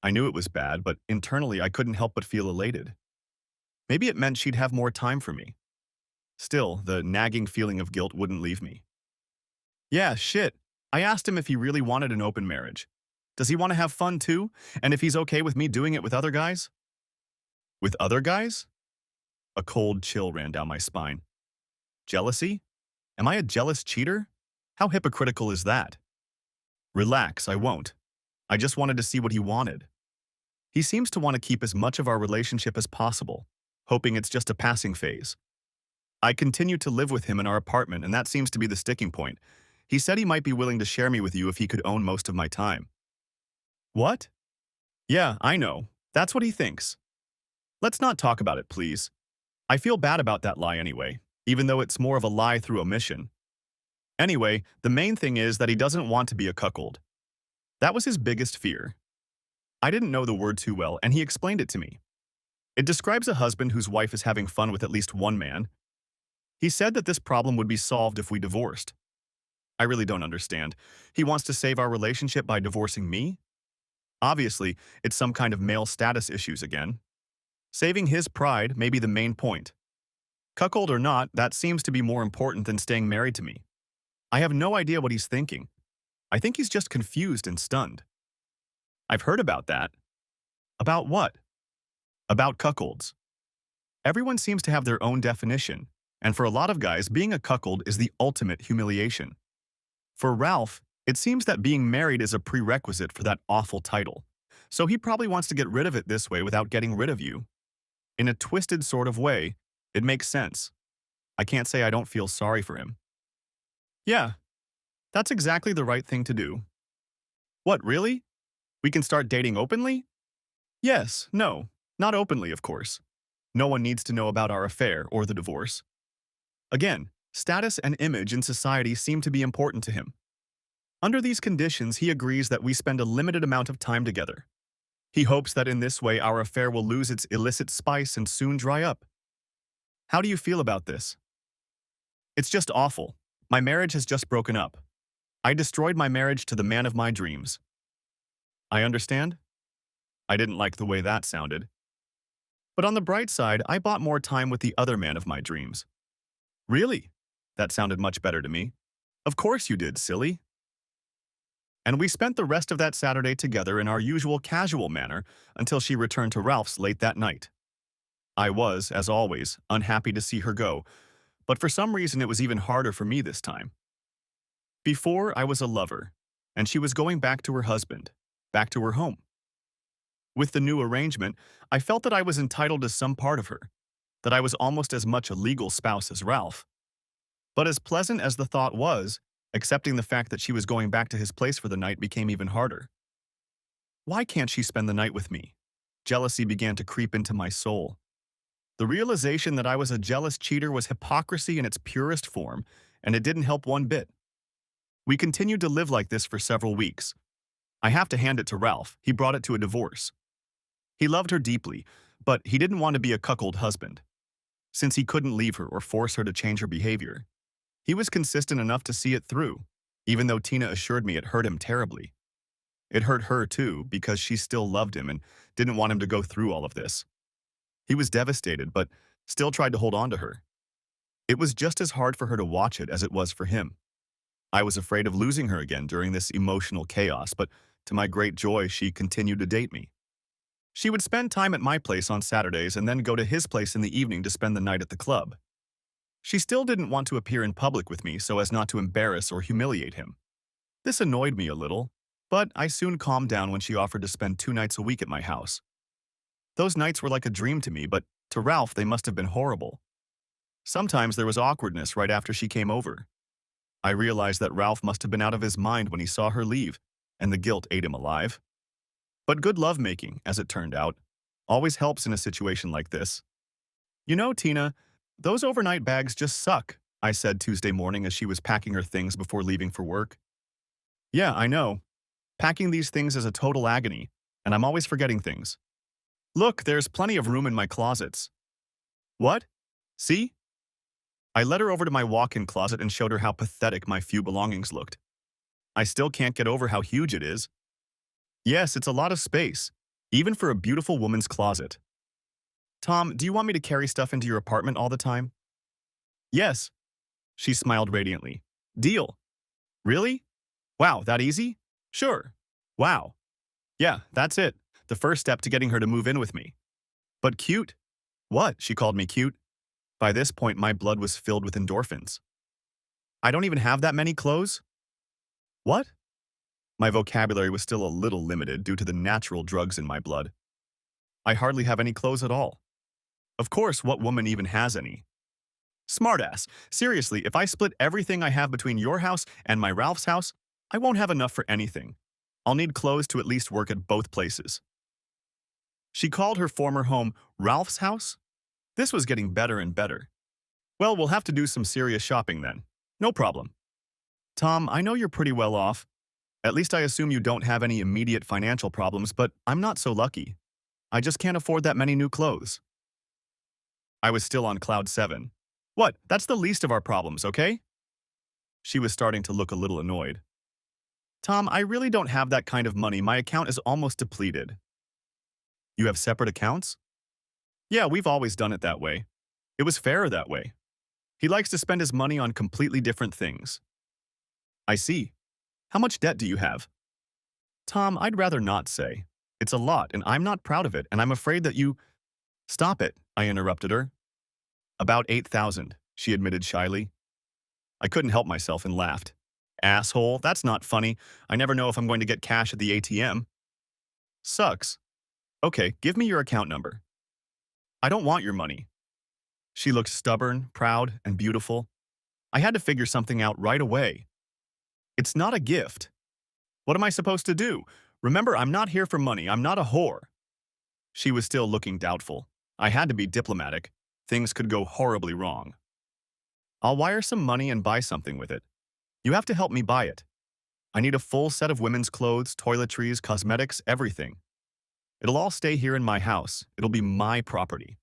Speaker 1: I knew it was bad, but internally I couldn't help but feel elated. Maybe it meant she'd have more time for me. Still, the nagging feeling of guilt wouldn't leave me. "Yeah, shit. I asked him if he really wanted an open marriage. Does he want to have fun too? And if he's okay with me doing it with other guys?" "With other guys?" A cold chill ran down my spine. Jealousy? Am I a jealous cheater? How hypocritical is that? "Relax, I won't. I just wanted to see what he wanted." He seems to want to keep as much of our relationship as possible, hoping it's just a passing phase. I continue to live with him in our apartment, and that seems to be the sticking point. He said he might be willing to share me with you if he could own most of my time. What? Yeah, I know. That's what he thinks. Let's not talk about it, please. I feel bad about that lie anyway, even though it's more of a lie through omission. Anyway, the main thing is that he doesn't want to be a cuckold. That was his biggest fear. I didn't know the word too well, and he explained it to me. It describes a husband whose wife is having fun with at least one man. He said that this problem would be solved if we divorced. I really don't understand. He wants to save our relationship by divorcing me? Obviously, it's some kind of male status issues again. Saving his pride may be the main point. Cuckold or not, that seems to be more important than staying married to me. I have no idea what he's thinking. I think he's just confused and stunned. I've heard about that. About what? About cuckolds. Everyone seems to have their own definition, and for a lot of guys, being a cuckold is the ultimate humiliation. For Ralph, it seems that being married is a prerequisite for that awful title, so he probably wants to get rid of it this way without getting rid of you. In a twisted sort of way, it makes sense. I can't say I don't feel sorry for him. Yeah, that's exactly the right thing to do. What, really? We can start dating openly? Yes, no. Not openly, of course. No one needs to know about our affair or the divorce. Again, status and image in society seem to be important to him. Under these conditions, he agrees that we spend a limited amount of time together. He hopes that in this way our affair will lose its illicit spice and soon dry up. How do you feel about this? It's just awful. My marriage has just broken up. I destroyed my marriage to the man of my dreams. I understand. I didn't like the way that sounded. But on the bright side, I bought more time with the other man of my dreams. Really? That sounded much better to me. Of course you did, silly. And we spent the rest of that Saturday together in our usual casual manner until she returned to Ralph's late that night. I was, as always, unhappy to see her go, but for some reason it was even harder for me this time. Before, I was a lover, and she was going back to her husband, back to her home. With the new arrangement, I felt that I was entitled to some part of her, that I was almost as much a legal spouse as Ralph. But as pleasant as the thought was, accepting the fact that she was going back to his place for the night became even harder. Why can't she spend the night with me? Jealousy began to creep into my soul. The realization that I was a jealous cheater was hypocrisy in its purest form, and it didn't help one bit. We continued to live like this for several weeks. I have to hand it to Ralph, he brought it to a divorce. He loved her deeply, but he didn't want to be a cuckold husband. Since he couldn't leave her or force her to change her behavior, he was consistent enough to see it through, even though Tina assured me it hurt him terribly. It hurt her too, because she still loved him and didn't want him to go through all of this. He was devastated, but still tried to hold on to her. It was just as hard for her to watch it as it was for him. I was afraid of losing her again during this emotional chaos, but to my great joy, she continued to date me. She would spend time at my place on Saturdays and then go to his place in the evening to spend the night at the club. She still didn't want to appear in public with me so as not to embarrass or humiliate him. This annoyed me a little, but I soon calmed down when she offered to spend 2 nights a week at my house. Those nights were like a dream to me, but to Ralph they must have been horrible. Sometimes there was awkwardness right after she came over. I realized that Ralph must have been out of his mind when he saw her leave, and the guilt ate him alive. But good lovemaking, as it turned out, always helps in a situation like this. You know, Tina, those overnight bags just suck, I said Tuesday morning as she was packing her things before leaving for work. Yeah, I know. Packing these things is a total agony, and I'm always forgetting things. Look, there's plenty of room in my closets. What? See? I led her over to my walk-in closet and showed her how pathetic my few belongings looked. I still can't get over how huge it is. Yes, it's a lot of space, even for a beautiful woman's closet. Tom, do you want me to carry stuff into your apartment all the time? Yes. She smiled radiantly. Deal. Really? Wow, that easy? Sure. Wow. Yeah, that's it. The first step to getting her to move in with me. But cute? What? She called me cute. By this point, my blood was filled with endorphins. I don't even have that many clothes? What? My vocabulary was still a little limited due to the natural drugs in my blood. I hardly have any clothes at all. Of course, what woman even has any? Smartass. Seriously, if I split everything I have between your house and my Ralph's house, I won't have enough for anything. I'll need clothes to at least work at both places. She called her former home Ralph's house? This was getting better and better. Well, we'll have to do some serious shopping then. No problem. Tom, I know you're pretty well off. At least I assume you don't have any immediate financial problems, but I'm not so lucky. I just can't afford that many new clothes. I was still on cloud 7. What? That's the least of our problems, okay? She was starting to look a little annoyed. Tom, I really don't have that kind of money. My account is almost depleted. You have separate accounts? Yeah, we've always done it that way. It was fairer that way. He likes to spend his money on completely different things. I see. How much debt do you have? Tom, I'd rather not say. It's a lot, and I'm not proud of it, and I'm afraid that you— Stop it, I interrupted her. About 8,000, she admitted shyly. I couldn't help myself and laughed. Asshole, that's not funny. I never know if I'm going to get cash at the ATM. Sucks. Okay, give me your account number. I don't want your money. She looked stubborn, proud, and beautiful. I had to figure something out right away. It's not a gift. What am I supposed to do? Remember, I'm not here for money. I'm not a whore. She was still looking doubtful. I had to be diplomatic. Things could go horribly wrong. I'll wire some money and buy something with it. You have to help me buy it. I need a full set of women's clothes, toiletries, cosmetics, everything. It'll all stay here in my house. It'll be my property.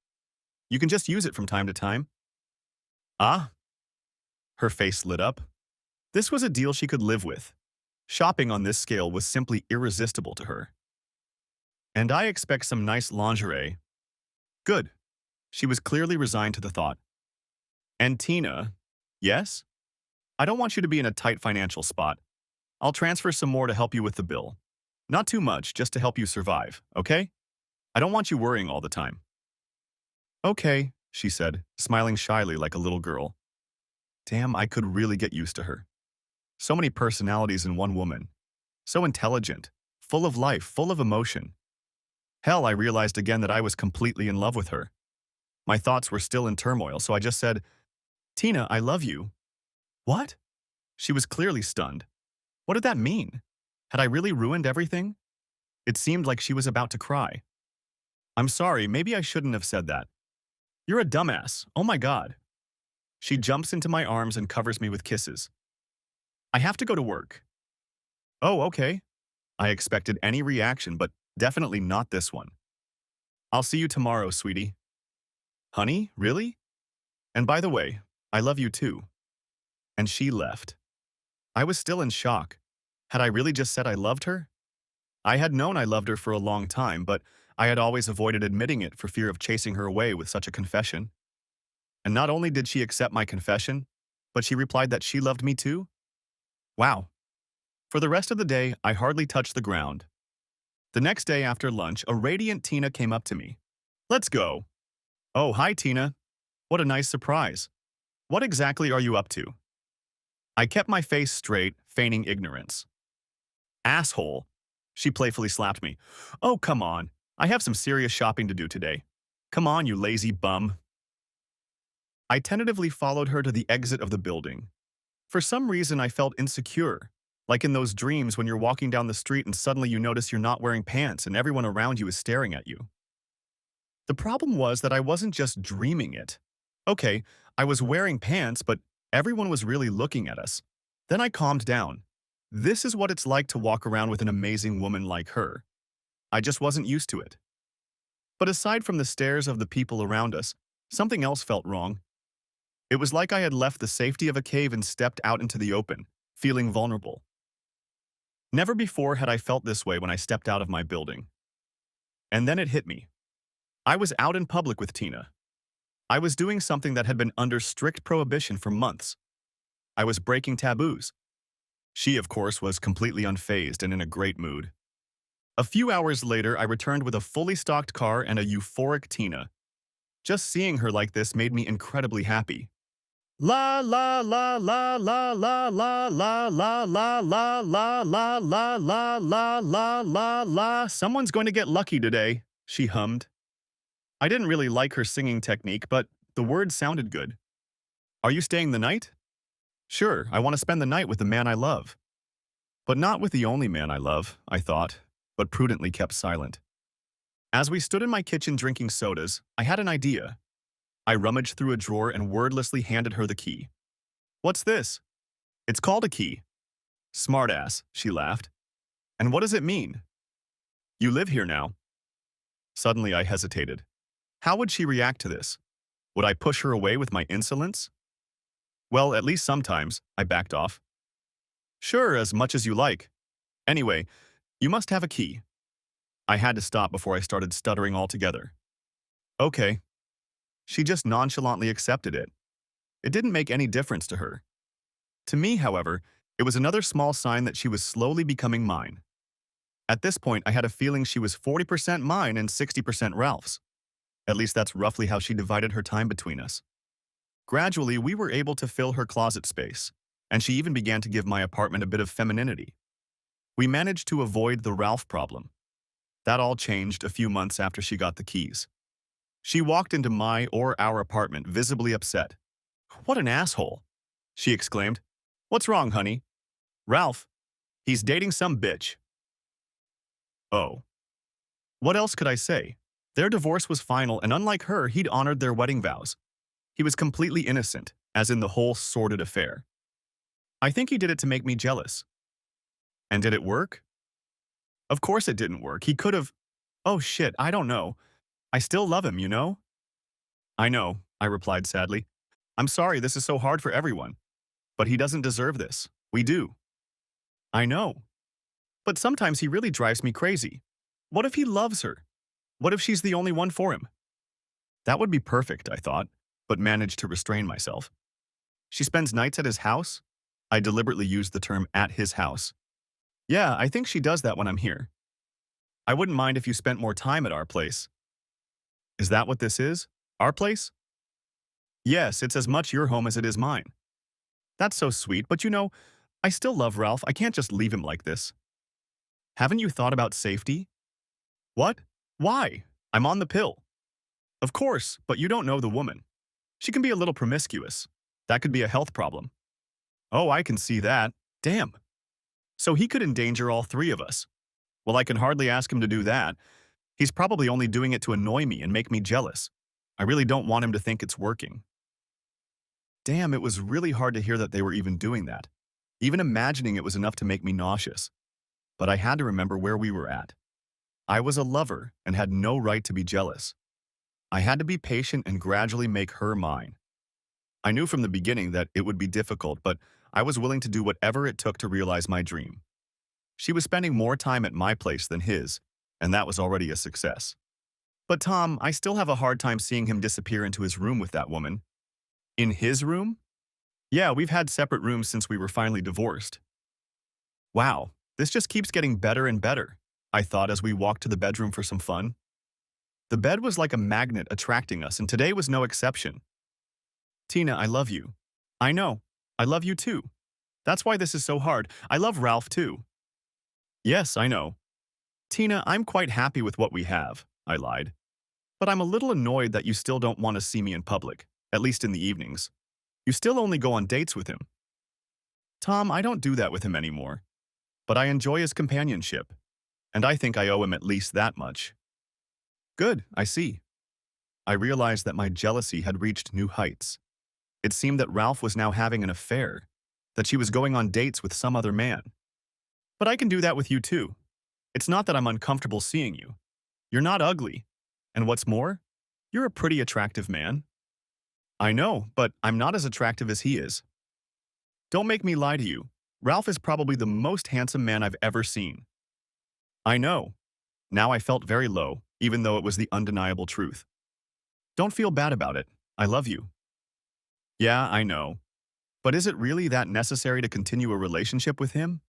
Speaker 1: You can just use it from time to time. Ah? Her face lit up. This was a deal she could live with. Shopping on this scale was simply irresistible to her. And I expect some nice lingerie. Good. She was clearly resigned to the thought. And Tina, yes? I don't want you to be in a tight financial spot. I'll transfer some more to help you with the bill. Not too much, just to help you survive, okay? I don't want you worrying all the time. Okay, she said, smiling shyly like a little girl. Damn, I could really get used to her. So many personalities in one woman. So intelligent, full of life, full of emotion. Hell, I realized again that I was completely in love with her. My thoughts were still in turmoil, so I just said, Tina, I love you. What? She was clearly stunned. What did that mean? Had I really ruined everything? It seemed like she was about to cry. I'm sorry, maybe I shouldn't have said that. You're a dumbass. Oh my God. She jumps into my arms and covers me with kisses. I have to go to work. Oh, okay. I expected any reaction, but definitely not this one. I'll see you tomorrow, sweetie. Honey, really? And by the way, I love you too. And she left. I was still in shock. Had I really just said I loved her? I had known I loved her for a long time, but I had always avoided admitting it for fear of chasing her away with such a confession. And not only did she accept my confession, but she replied that she loved me too? Wow. For the rest of the day, I hardly touched the ground. The next day after lunch, a radiant Tina came up to me. Let's go. Oh, hi, Tina. What a nice surprise. What exactly are you up to? I kept my face straight, feigning ignorance. Asshole. She playfully slapped me. Oh, come on. I have some serious shopping to do today. Come on, you lazy bum. I tentatively followed her to the exit of the building. For some reason, I felt insecure, like in those dreams when you're walking down the street and suddenly you notice you're not wearing pants and everyone around you is staring at you. The problem was that I wasn't just dreaming it. Okay, I was wearing pants, but everyone was really looking at us. Then I calmed down. This is what it's like to walk around with an amazing woman like her. I just wasn't used to it. But aside from the stares of the people around us, something else felt wrong. It was like I had left the safety of a cave and stepped out into the open, feeling vulnerable. Never before had I felt this way when I stepped out of my building. And then it hit me. I was out in public with Tina. I was doing something that had been under strict prohibition for months. I was breaking taboos. She, of course, was completely unfazed and in a great mood. A few hours later, I returned with a fully stocked car and a euphoric Tina. Just seeing her like this made me incredibly happy. La la la la la la la la la la la la la la la la la la la. Someone's going to get lucky today, she hummed. I didn't really like her singing technique, but the words sounded good. Are you staying the night? Sure, I want to spend the night with the man I love. But not with the only man I love, I thought, but prudently kept silent. As we stood in my kitchen drinking sodas, I had an idea. I rummaged through a drawer and wordlessly handed her the key. What's this? It's called a key. Smartass, she laughed. And what does it mean? You live here now. Suddenly I hesitated. How would she react to this? Would I push her away with my insolence? Well, at least sometimes, I backed off. Sure, as much as you like. Anyway, you must have a key. I had to stop before I started stuttering altogether. Okay. She just nonchalantly accepted it. It didn't make any difference to her. To me, however, it was another small sign that she was slowly becoming mine. At this point, I had a feeling she was 40% mine and 60% Ralph's. At least that's roughly how she divided her time between us. Gradually, we were able to fill her closet space, and she even began to give my apartment a bit of femininity. We managed to avoid the Ralph problem. That all changed a few months after she got the keys. She walked into my or our apartment visibly upset. What an asshole, she exclaimed. What's wrong, honey? Ralph. He's dating some bitch. Oh. What else could I say? Their divorce was final, and unlike her, he'd honored their wedding vows. He was completely innocent, as in the whole sordid affair. I think he did it to make me jealous. And did it work? Of course it didn't work. He could have. Oh shit, I don't know. I still love him, you know? I know, I replied sadly. I'm sorry this is so hard for everyone. But he doesn't deserve this. We do. I know. But sometimes he really drives me crazy. What if he loves her? What if she's the only one for him? That would be perfect, I thought, but managed to restrain myself. She spends nights at his house? I deliberately used the term at his house. Yeah, I think she does that when I'm here. I wouldn't mind if you spent more time at our place. Is that what this is? Our place? Yes, it's as much your home as it is mine. That's so sweet, but you know, I still love Ralph. I can't just leave him like this. Haven't you thought about safety? What? Why? I'm on the pill. Of course, but you don't know the woman. She can be a little promiscuous. That could be a health problem. Oh, I can see that. Damn. So he could endanger all three of us. Well, I can hardly ask him to do that. He's probably only doing it to annoy me and make me jealous. I really don't want him to think it's working. Damn, it was really hard to hear that they were even doing that. Even imagining it was enough to make me nauseous. But I had to remember where we were at. I was a lover and had no right to be jealous. I had to be patient and gradually make her mine. I knew from the beginning that it would be difficult, but I was willing to do whatever it took to realize my dream. She was spending more time at my place than his, and that was already a success. But Tom, I still have a hard time seeing him disappear into his room with that woman. In his room? Yeah, we've had separate rooms since we were finally divorced. Wow, this just keeps getting better and better, I thought as we walked to the bedroom for some fun. The bed was like a magnet attracting us, and today was no exception. Tina, I love you. I know. I love you too. That's why this is so hard. I love Ralph too. Yes, I know. Tina, I'm quite happy with what we have, I lied. But I'm a little annoyed that you still don't want to see me in public, at least in the evenings. You still only go on dates with him. Tom, I don't do that with him anymore. But I enjoy his companionship, and I think I owe him at least that much. Good, I see. I realized that my jealousy had reached new heights. It seemed that Ralph was now having an affair, that she was going on dates with some other man. But I can do that with you too. It's not that I'm uncomfortable seeing you. You're not ugly. And what's more, you're a pretty attractive man. I know, but I'm not as attractive as he is. Don't make me lie to you. Ralph is probably the most handsome man I've ever seen. I know. Now I felt very low, even though it was the undeniable truth. Don't feel bad about it. I love you. Yeah, I know. But is it really that necessary to continue a relationship with him?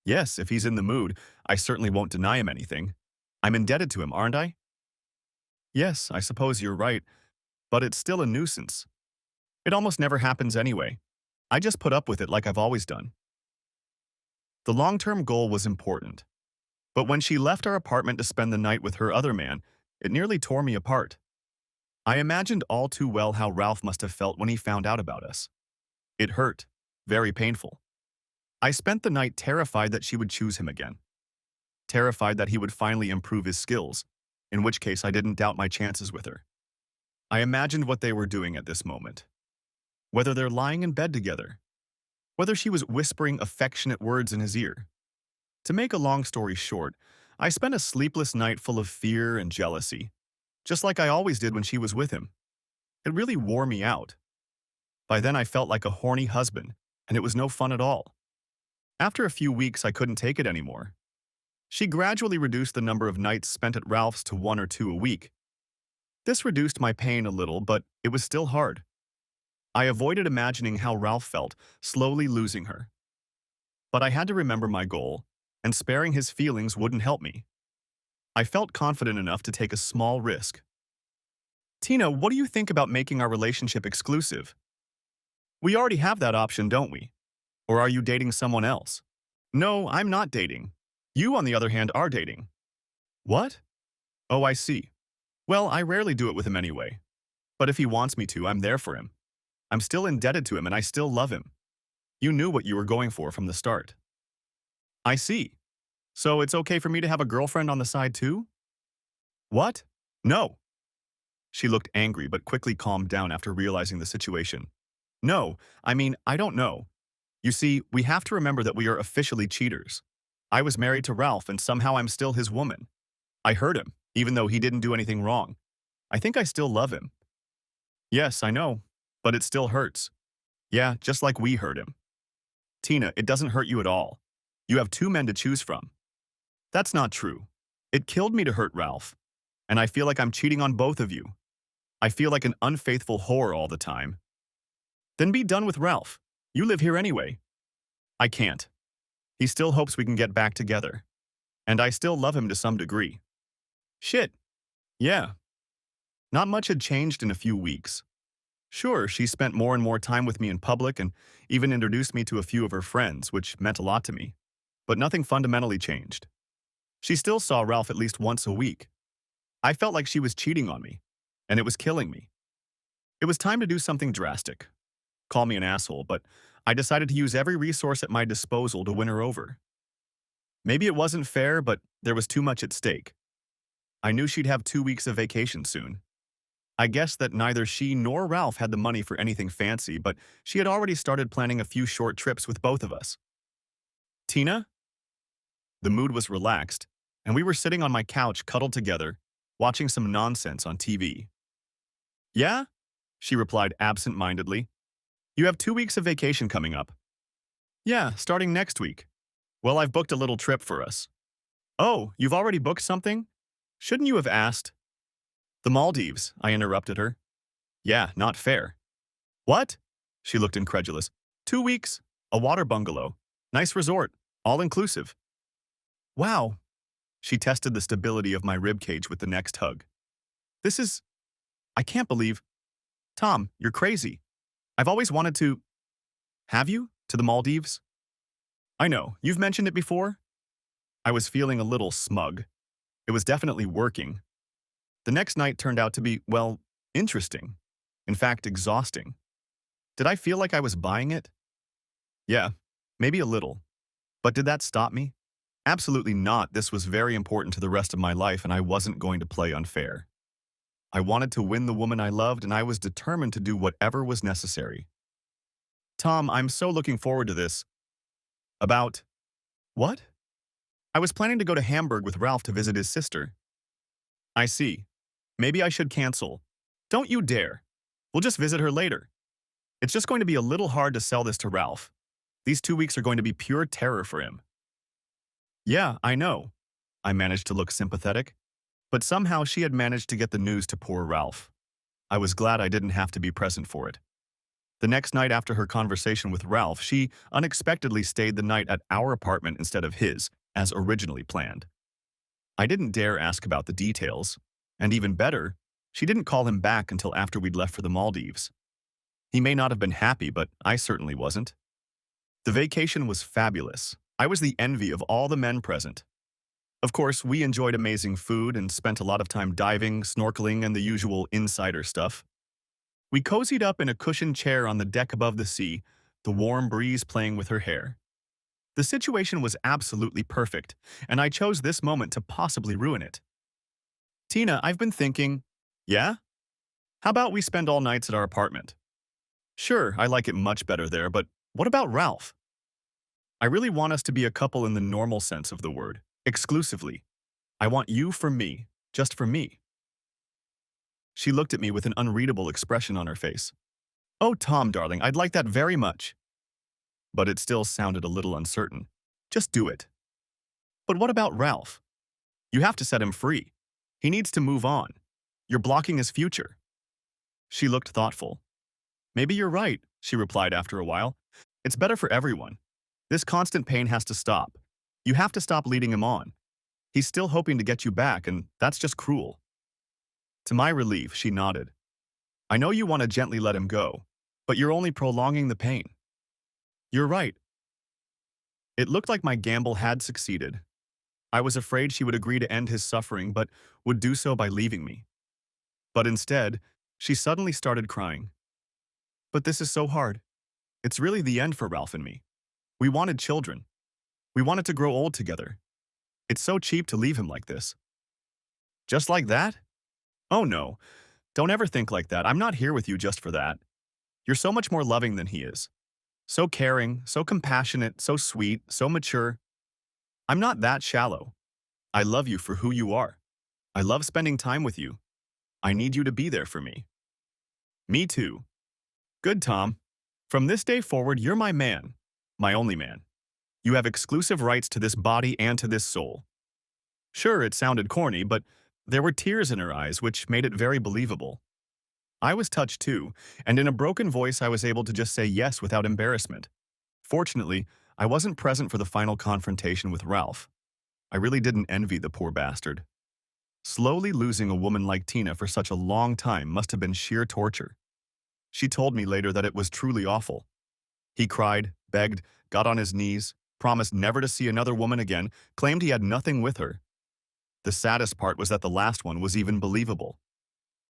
Speaker 1: Yes, if he's in the mood, I certainly won't deny him anything. I'm indebted to him, aren't I? Yes, I suppose you're right, but it's still a nuisance. It almost never happens anyway. I just put up with it like I've always done. The long-term goal was important. But when she left our apartment to spend the night with her other man, it nearly tore me apart. I imagined all too well how Ralph must have felt when he found out about us. It hurt, very painful. I spent the night terrified that she would choose him again. Terrified that he would finally improve his skills, in which case I didn't doubt my chances with her. I imagined what they were doing at this moment. Whether they're lying in bed together. Whether she was whispering affectionate words in his ear. To make a long story short, I spent a sleepless night full of fear and jealousy, just like I always did when she was with him. It really wore me out. By then I felt like a horny husband, and it was no fun at all. After a few weeks, I couldn't take it anymore. She gradually reduced the number of nights spent at Ralph's to 1 or 2 a week. This reduced my pain a little, but it was still hard. I avoided imagining how Ralph felt, slowly losing her. But I had to remember my goal, and sparing his feelings wouldn't help me. I felt confident enough to take a small risk. Tina, what do you think about making our relationship exclusive? We already have that option, don't we? Or are you dating someone else? No, I'm not dating. You, on the other hand, are dating. What? Oh, I see. Well, I rarely do it with him anyway. But if he wants me to, I'm there for him. I'm still indebted to him and I still love him. You knew what you were going for from the start. I see. So it's okay for me to have a girlfriend on the side too? What? No. She looked angry but quickly calmed down after realizing the situation. No, I mean, I don't know. You see, we have to remember that we are officially cheaters. I was married to Ralph and somehow I'm still his woman. I hurt him, even though he didn't do anything wrong. I think I still love him. Yes, I know, but it still hurts. Yeah, just like we hurt him. Tina, it doesn't hurt you at all. You have two men to choose from. That's not true. It killed me to hurt Ralph, and I feel like I'm cheating on both of you. I feel like an unfaithful whore all the time. Then be done with Ralph. You live here anyway. I can't. He still hopes we can get back together. And I still love him to some degree. Shit. Yeah. Not much had changed in a few weeks. Sure, she spent more and more time with me in public and even introduced me to a few of her friends, which meant a lot to me. But nothing fundamentally changed. She still saw Ralph at least once a week. I felt like she was cheating on me, and it was killing me. It was time to do something drastic. Call me an asshole, but I decided to use every resource at my disposal to win her over. Maybe it wasn't fair, but there was too much at stake. I knew she'd have 2 weeks of vacation soon. I guessed that neither she nor Ralph had the money for anything fancy, but she had already started planning a few short trips with both of us. Tina? The mood was relaxed, and we were sitting on my couch cuddled together, watching some nonsense on TV. Yeah? She replied absent-mindedly. You have 2 weeks of vacation coming up. Yeah, starting next week. Well, I've booked a little trip for us. Oh, you've already booked something? Shouldn't you have asked? The Maldives, I interrupted her. Yeah, not fair. What? She looked incredulous. 2 weeks? A water bungalow. Nice resort. All inclusive. Wow. She tested the stability of my ribcage with the next hug. This is... I can't believe... Tom, you're crazy. I've always wanted to... Have you? To the Maldives? I know. You've mentioned it before? I was feeling a little smug. It was definitely working. The next night turned out to be, well, interesting. In fact, exhausting. Did I feel like I was buying it? Yeah, maybe a little. But did that stop me? Absolutely not. This was very important to the rest of my life, and I wasn't going to play unfair. I wanted to win the woman I loved, and I was determined to do whatever was necessary. Tom, I'm so looking forward to this. About what? I was planning to go to Hamburg with Ralph to visit his sister. I see. Maybe I should cancel. Don't you dare. We'll just visit her later. It's just going to be a little hard to sell this to Ralph. These 2 weeks are going to be pure terror for him. Yeah, I know. I managed to look sympathetic. But somehow she had managed to get the news to poor Ralph. I was glad I didn't have to be present for it. The next night after her conversation with Ralph, she unexpectedly stayed the night at our apartment instead of his, as originally planned. I didn't dare ask about the details, and even better, she didn't call him back until after we'd left for the Maldives. He may not have been happy, but I certainly wasn't. The vacation was fabulous. I was the envy of all the men present. Of course, we enjoyed amazing food and spent a lot of time diving, snorkeling, and the usual insider stuff. We cozied up in a cushioned chair on the deck above the sea, the warm breeze playing with her hair. The situation was absolutely perfect, and I chose this moment to possibly ruin it. Tina, I've been thinking, yeah? How about we spend all nights at our apartment? Sure, I like it much better there, but what about Ralph? I really want us to be a couple in the normal sense of the word, exclusively. I want you for me, just for me. She looked at me with an unreadable expression on her face. Oh, Tom, darling, I'd like that very much. But it still sounded a little uncertain. Just do it. But what about Ralph? You have to set him free. He needs to move on. You're blocking his future. She looked thoughtful. Maybe you're right, she replied after a while. It's better for everyone. This constant pain has to stop. You have to stop leading him on. He's still hoping to get you back, and that's just cruel. To my relief, she nodded. I know you want to gently let him go, but you're only prolonging the pain. You're right. It looked like my gamble had succeeded. I was afraid she would agree to end his suffering, but would do so by leaving me. But instead, she suddenly started crying. But this is so hard. It's really the end for Ralph and me. We wanted children. We wanted to grow old together. It's so cheap to leave him like this. Just like that? Oh no, don't ever think like that. I'm not here with you just for that. You're so much more loving than he is. So caring, so compassionate, so sweet, so mature. I'm not that shallow. I love you for who you are. I love spending time with you. I need you to be there for me. Me too. Good, Tom. From this day forward, you're my man. My only man. You have exclusive rights to this body and to this soul. Sure, it sounded corny, but there were tears in her eyes, which made it very believable. I was touched too, and in a broken voice I was able to just say yes without embarrassment. Fortunately, I wasn't present for the final confrontation with Ralph. I really didn't envy the poor bastard. Slowly losing a woman like Tina for such a long time must have been sheer torture. She told me later that it was truly awful. He cried, begged, got on his knees, promised never to see another woman again, claimed he had nothing with her. The saddest part was that the last one was even believable.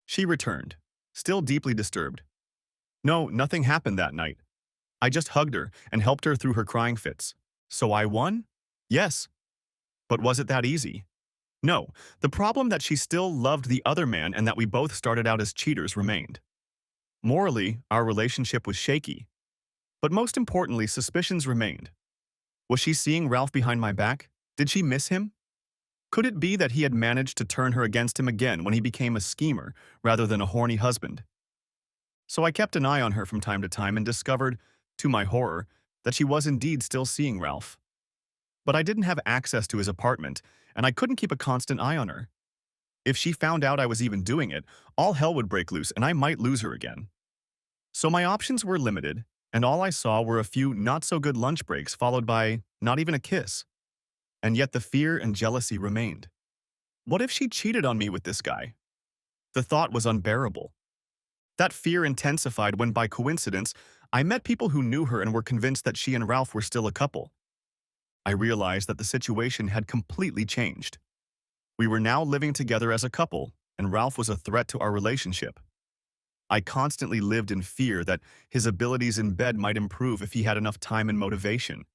Speaker 1: She returned, still deeply disturbed. No, nothing happened that night. I just hugged her and helped her through her crying fits. So I won? Yes. But was it that easy? No. The problem that she still loved the other man and that we both started out as cheaters remained. Morally, our relationship was shaky. But most importantly, suspicions remained. Was she seeing Ralph behind my back? Did she miss him? Could it be that he had managed to turn her against him again when he became a schemer rather than a horny husband? So I kept an eye on her from time to time and discovered, to my horror, that she was indeed still seeing Ralph. But I didn't have access to his apartment, and I couldn't keep a constant eye on her. If she found out I was even doing it, all hell would break loose and I might lose her again. So my options were limited, and all I saw were a few not-so-good lunch breaks followed by not even a kiss. And yet the fear and jealousy remained. What if she cheated on me with this guy? The thought was unbearable. That fear intensified when, by coincidence, I met people who knew her and were convinced that she and Ralph were still a couple. I realized that the situation had completely changed. We were now living together as a couple, and Ralph was a threat to our relationship. I constantly lived in fear that his abilities in bed might improve if he had enough time and motivation.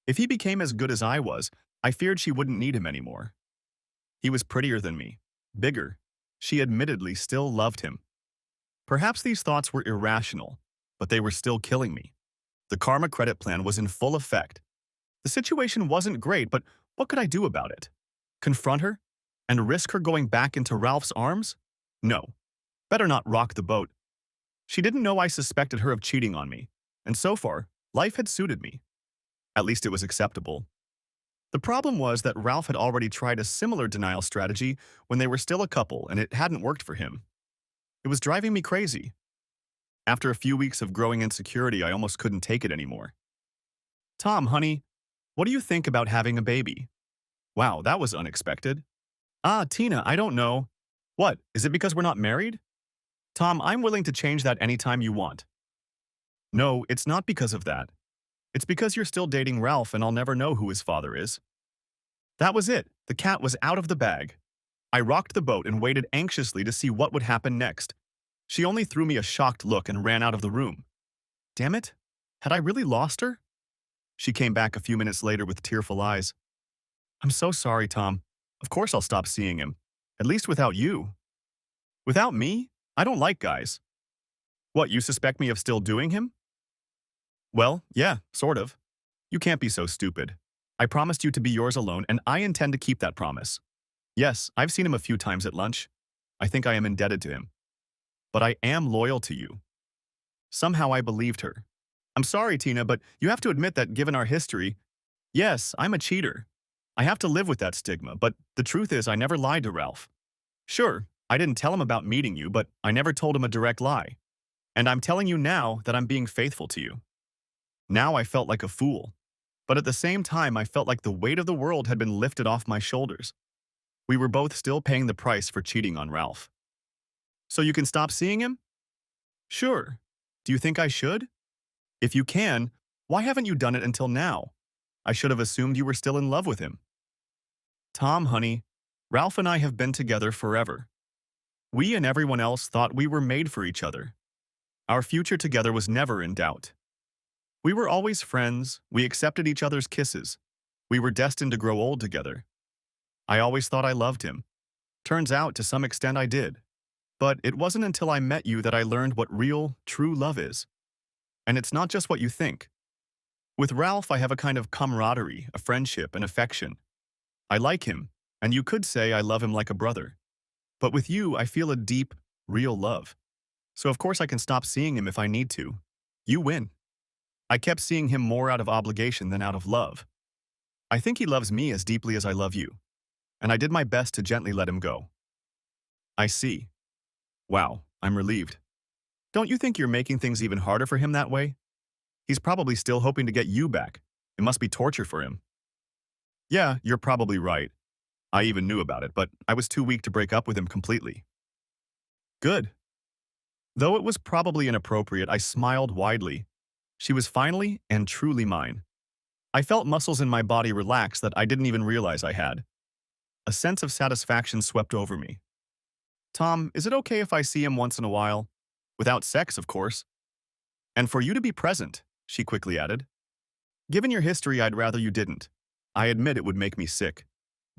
Speaker 1: If he became as good as I was, I feared she wouldn't need him anymore. He was prettier than me, bigger. She admittedly still loved him. Perhaps these thoughts were irrational, but they were still killing me. The karma credit plan was in full effect. The situation wasn't great, but what could I do about it? Confront her? And risk her going back into Ralph's arms? No. Better not rock the boat. She didn't know I suspected her of cheating on me, and so far, life had suited me. At least it was acceptable. The problem was that Ralph had already tried a similar denial strategy when they were still a couple, and it hadn't worked for him. It was driving me crazy. After a few weeks of growing insecurity, I almost couldn't take it anymore. Tom, honey, what do you think about having a baby? Wow, that was unexpected. Ah, Tina, I don't know. What, is it because we're not married? Tom, I'm willing to change that anytime you want. No, it's not because of that. It's because you're still dating Ralph and I'll never know who his father is. That was it. The cat was out of the bag. I rocked the boat and waited anxiously to see what would happen next. She only threw me a shocked look and ran out of the room. Damn it! Had I really lost her? She came back a few minutes later with tearful eyes. I'm so sorry, Tom. Of course I'll stop seeing him. At least without you. Without me? I don't like guys. What, you suspect me of still doing him? Well, yeah, sort of. You can't be so stupid. I promised you to be yours alone, and I intend to keep that promise. Yes, I've seen him a few times at lunch. I think I am indebted to him. But I am loyal to you. Somehow I believed her. I'm sorry, Tina, but you have to admit that given our history, yes, I'm a cheater. I have to live with that stigma, but the truth is I never lied to Ralph. Sure, I didn't tell him about meeting you, but I never told him a direct lie. And I'm telling you now that I'm being faithful to you. Now I felt like a fool. But at the same time, I felt like the weight of the world had been lifted off my shoulders. We were both still paying the price for cheating on Ralph. So you can stop seeing him? Sure. Do you think I should? If you can, why haven't you done it until now? I should have assumed you were still in love with him. Tom, honey, Ralph and I have been together forever. We and everyone else thought we were made for each other. Our future together was never in doubt. We were always friends, we accepted each other's kisses, We were destined to grow old together. I always thought I loved him. Turns out, to some extent, I did. But it wasn't until I met you that I learned what real, true love is. And it's not just what you think. With Ralph, I have a kind of camaraderie, a friendship, an affection. I like him, and you could say I love him like a brother. But with you, I feel a deep, real love. So of course I can stop seeing him if I need to. You win. I kept seeing him more out of obligation than out of love. I think he loves me as deeply as I love you, and I did my best to gently let him go. I see. Wow, I'm relieved. Don't you think you're making things even harder for him that way? He's probably still hoping to get you back. It must be torture for him. Yeah, you're probably right. I even knew about it, but I was too weak to break up with him completely. Good. Though it was probably inappropriate, I smiled widely. She was finally and truly mine. I felt muscles in my body relax that I didn't even realize I had. A sense of satisfaction swept over me. Tom, is it okay if I see him once in a while? Without sex, of course. And for you to be present, she quickly added. Given your history, I'd rather you didn't. I admit it would make me sick.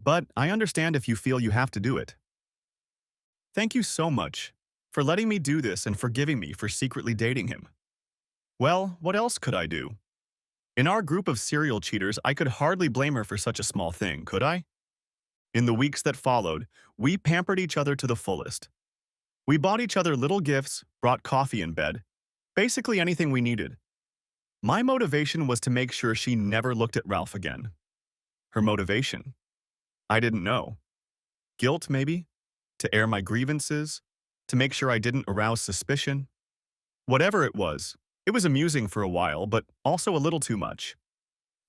Speaker 1: But I understand if you feel you have to do it. Thank you so much for letting me do this and forgiving me for secretly dating him. Well, what else could I do? In our group of serial cheaters, I could hardly blame her for such a small thing, could I? In the weeks that followed, we pampered each other to the fullest. We bought each other little gifts, brought coffee in bed, basically anything we needed. My motivation was to make sure she never looked at Ralph again. Her motivation? I didn't know. Guilt, maybe? To air my grievances? To make sure I didn't arouse suspicion? Whatever it was amusing for a while, but also a little too much.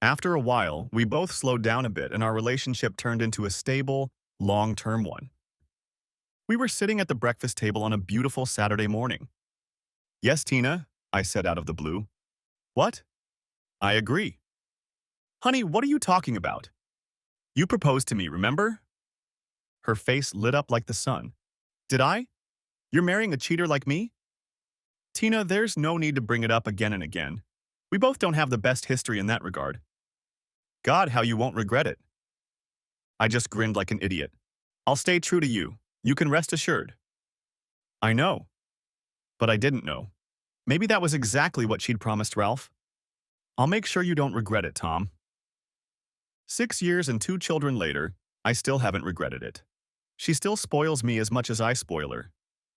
Speaker 1: After a while, we both slowed down a bit and our relationship turned into a stable, long-term one. We were sitting at the breakfast table on a beautiful Saturday morning. Yes, Tina, I said out of the blue. What? I agree. Honey, what are you talking about? You proposed to me, remember? Her face lit up like the sun. Did I? You're marrying a cheater like me? Tina, there's no need to bring it up again and again. We both don't have the best history in that regard. God, how you won't regret it. I just grinned like an idiot. I'll stay true to you. You can rest assured. I know. But I didn't know. Maybe that was exactly what she'd promised Ralph. I'll make sure you don't regret it, Tom. 6 years and 2 children later, I still haven't regretted it. She still spoils me as much as I spoil her.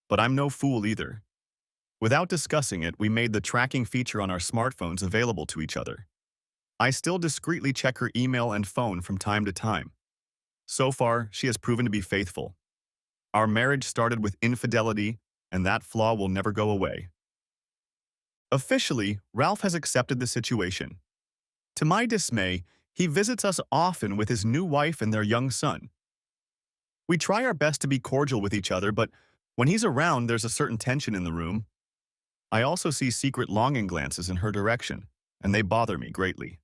Speaker 1: But I'm no fool either. Without discussing it, we made the tracking feature on our smartphones available to each other. I still discreetly check her email and phone from time to time. So far, she has proven to be faithful. Our marriage started with infidelity, and that flaw will never go away. Officially, Ralph has accepted the situation. To my dismay, he visits us often with his new wife and their young son. We try our best to be cordial with each other, but when he's around, there's a certain tension in the room. I also see secret longing glances in her direction, and they bother me greatly.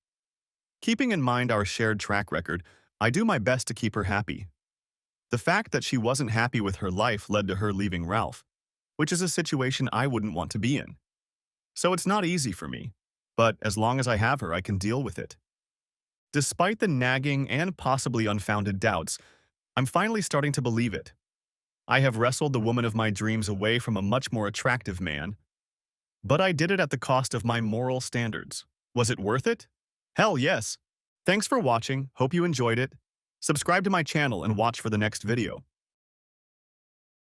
Speaker 1: Keeping in mind our shared track record, I do my best to keep her happy. The fact that she wasn't happy with her life led to her leaving Ralph, which is a situation I wouldn't want to be in. So it's not easy for me, but as long as I have her, I can deal with it. Despite the nagging and possibly unfounded doubts, I'm finally starting to believe it. I have wrestled the woman of my dreams away from a much more attractive man, but I did it at the cost of my moral standards. Was it worth it? Hell yes. Thanks for watching, hope you enjoyed it. Subscribe to my channel and watch for the next video.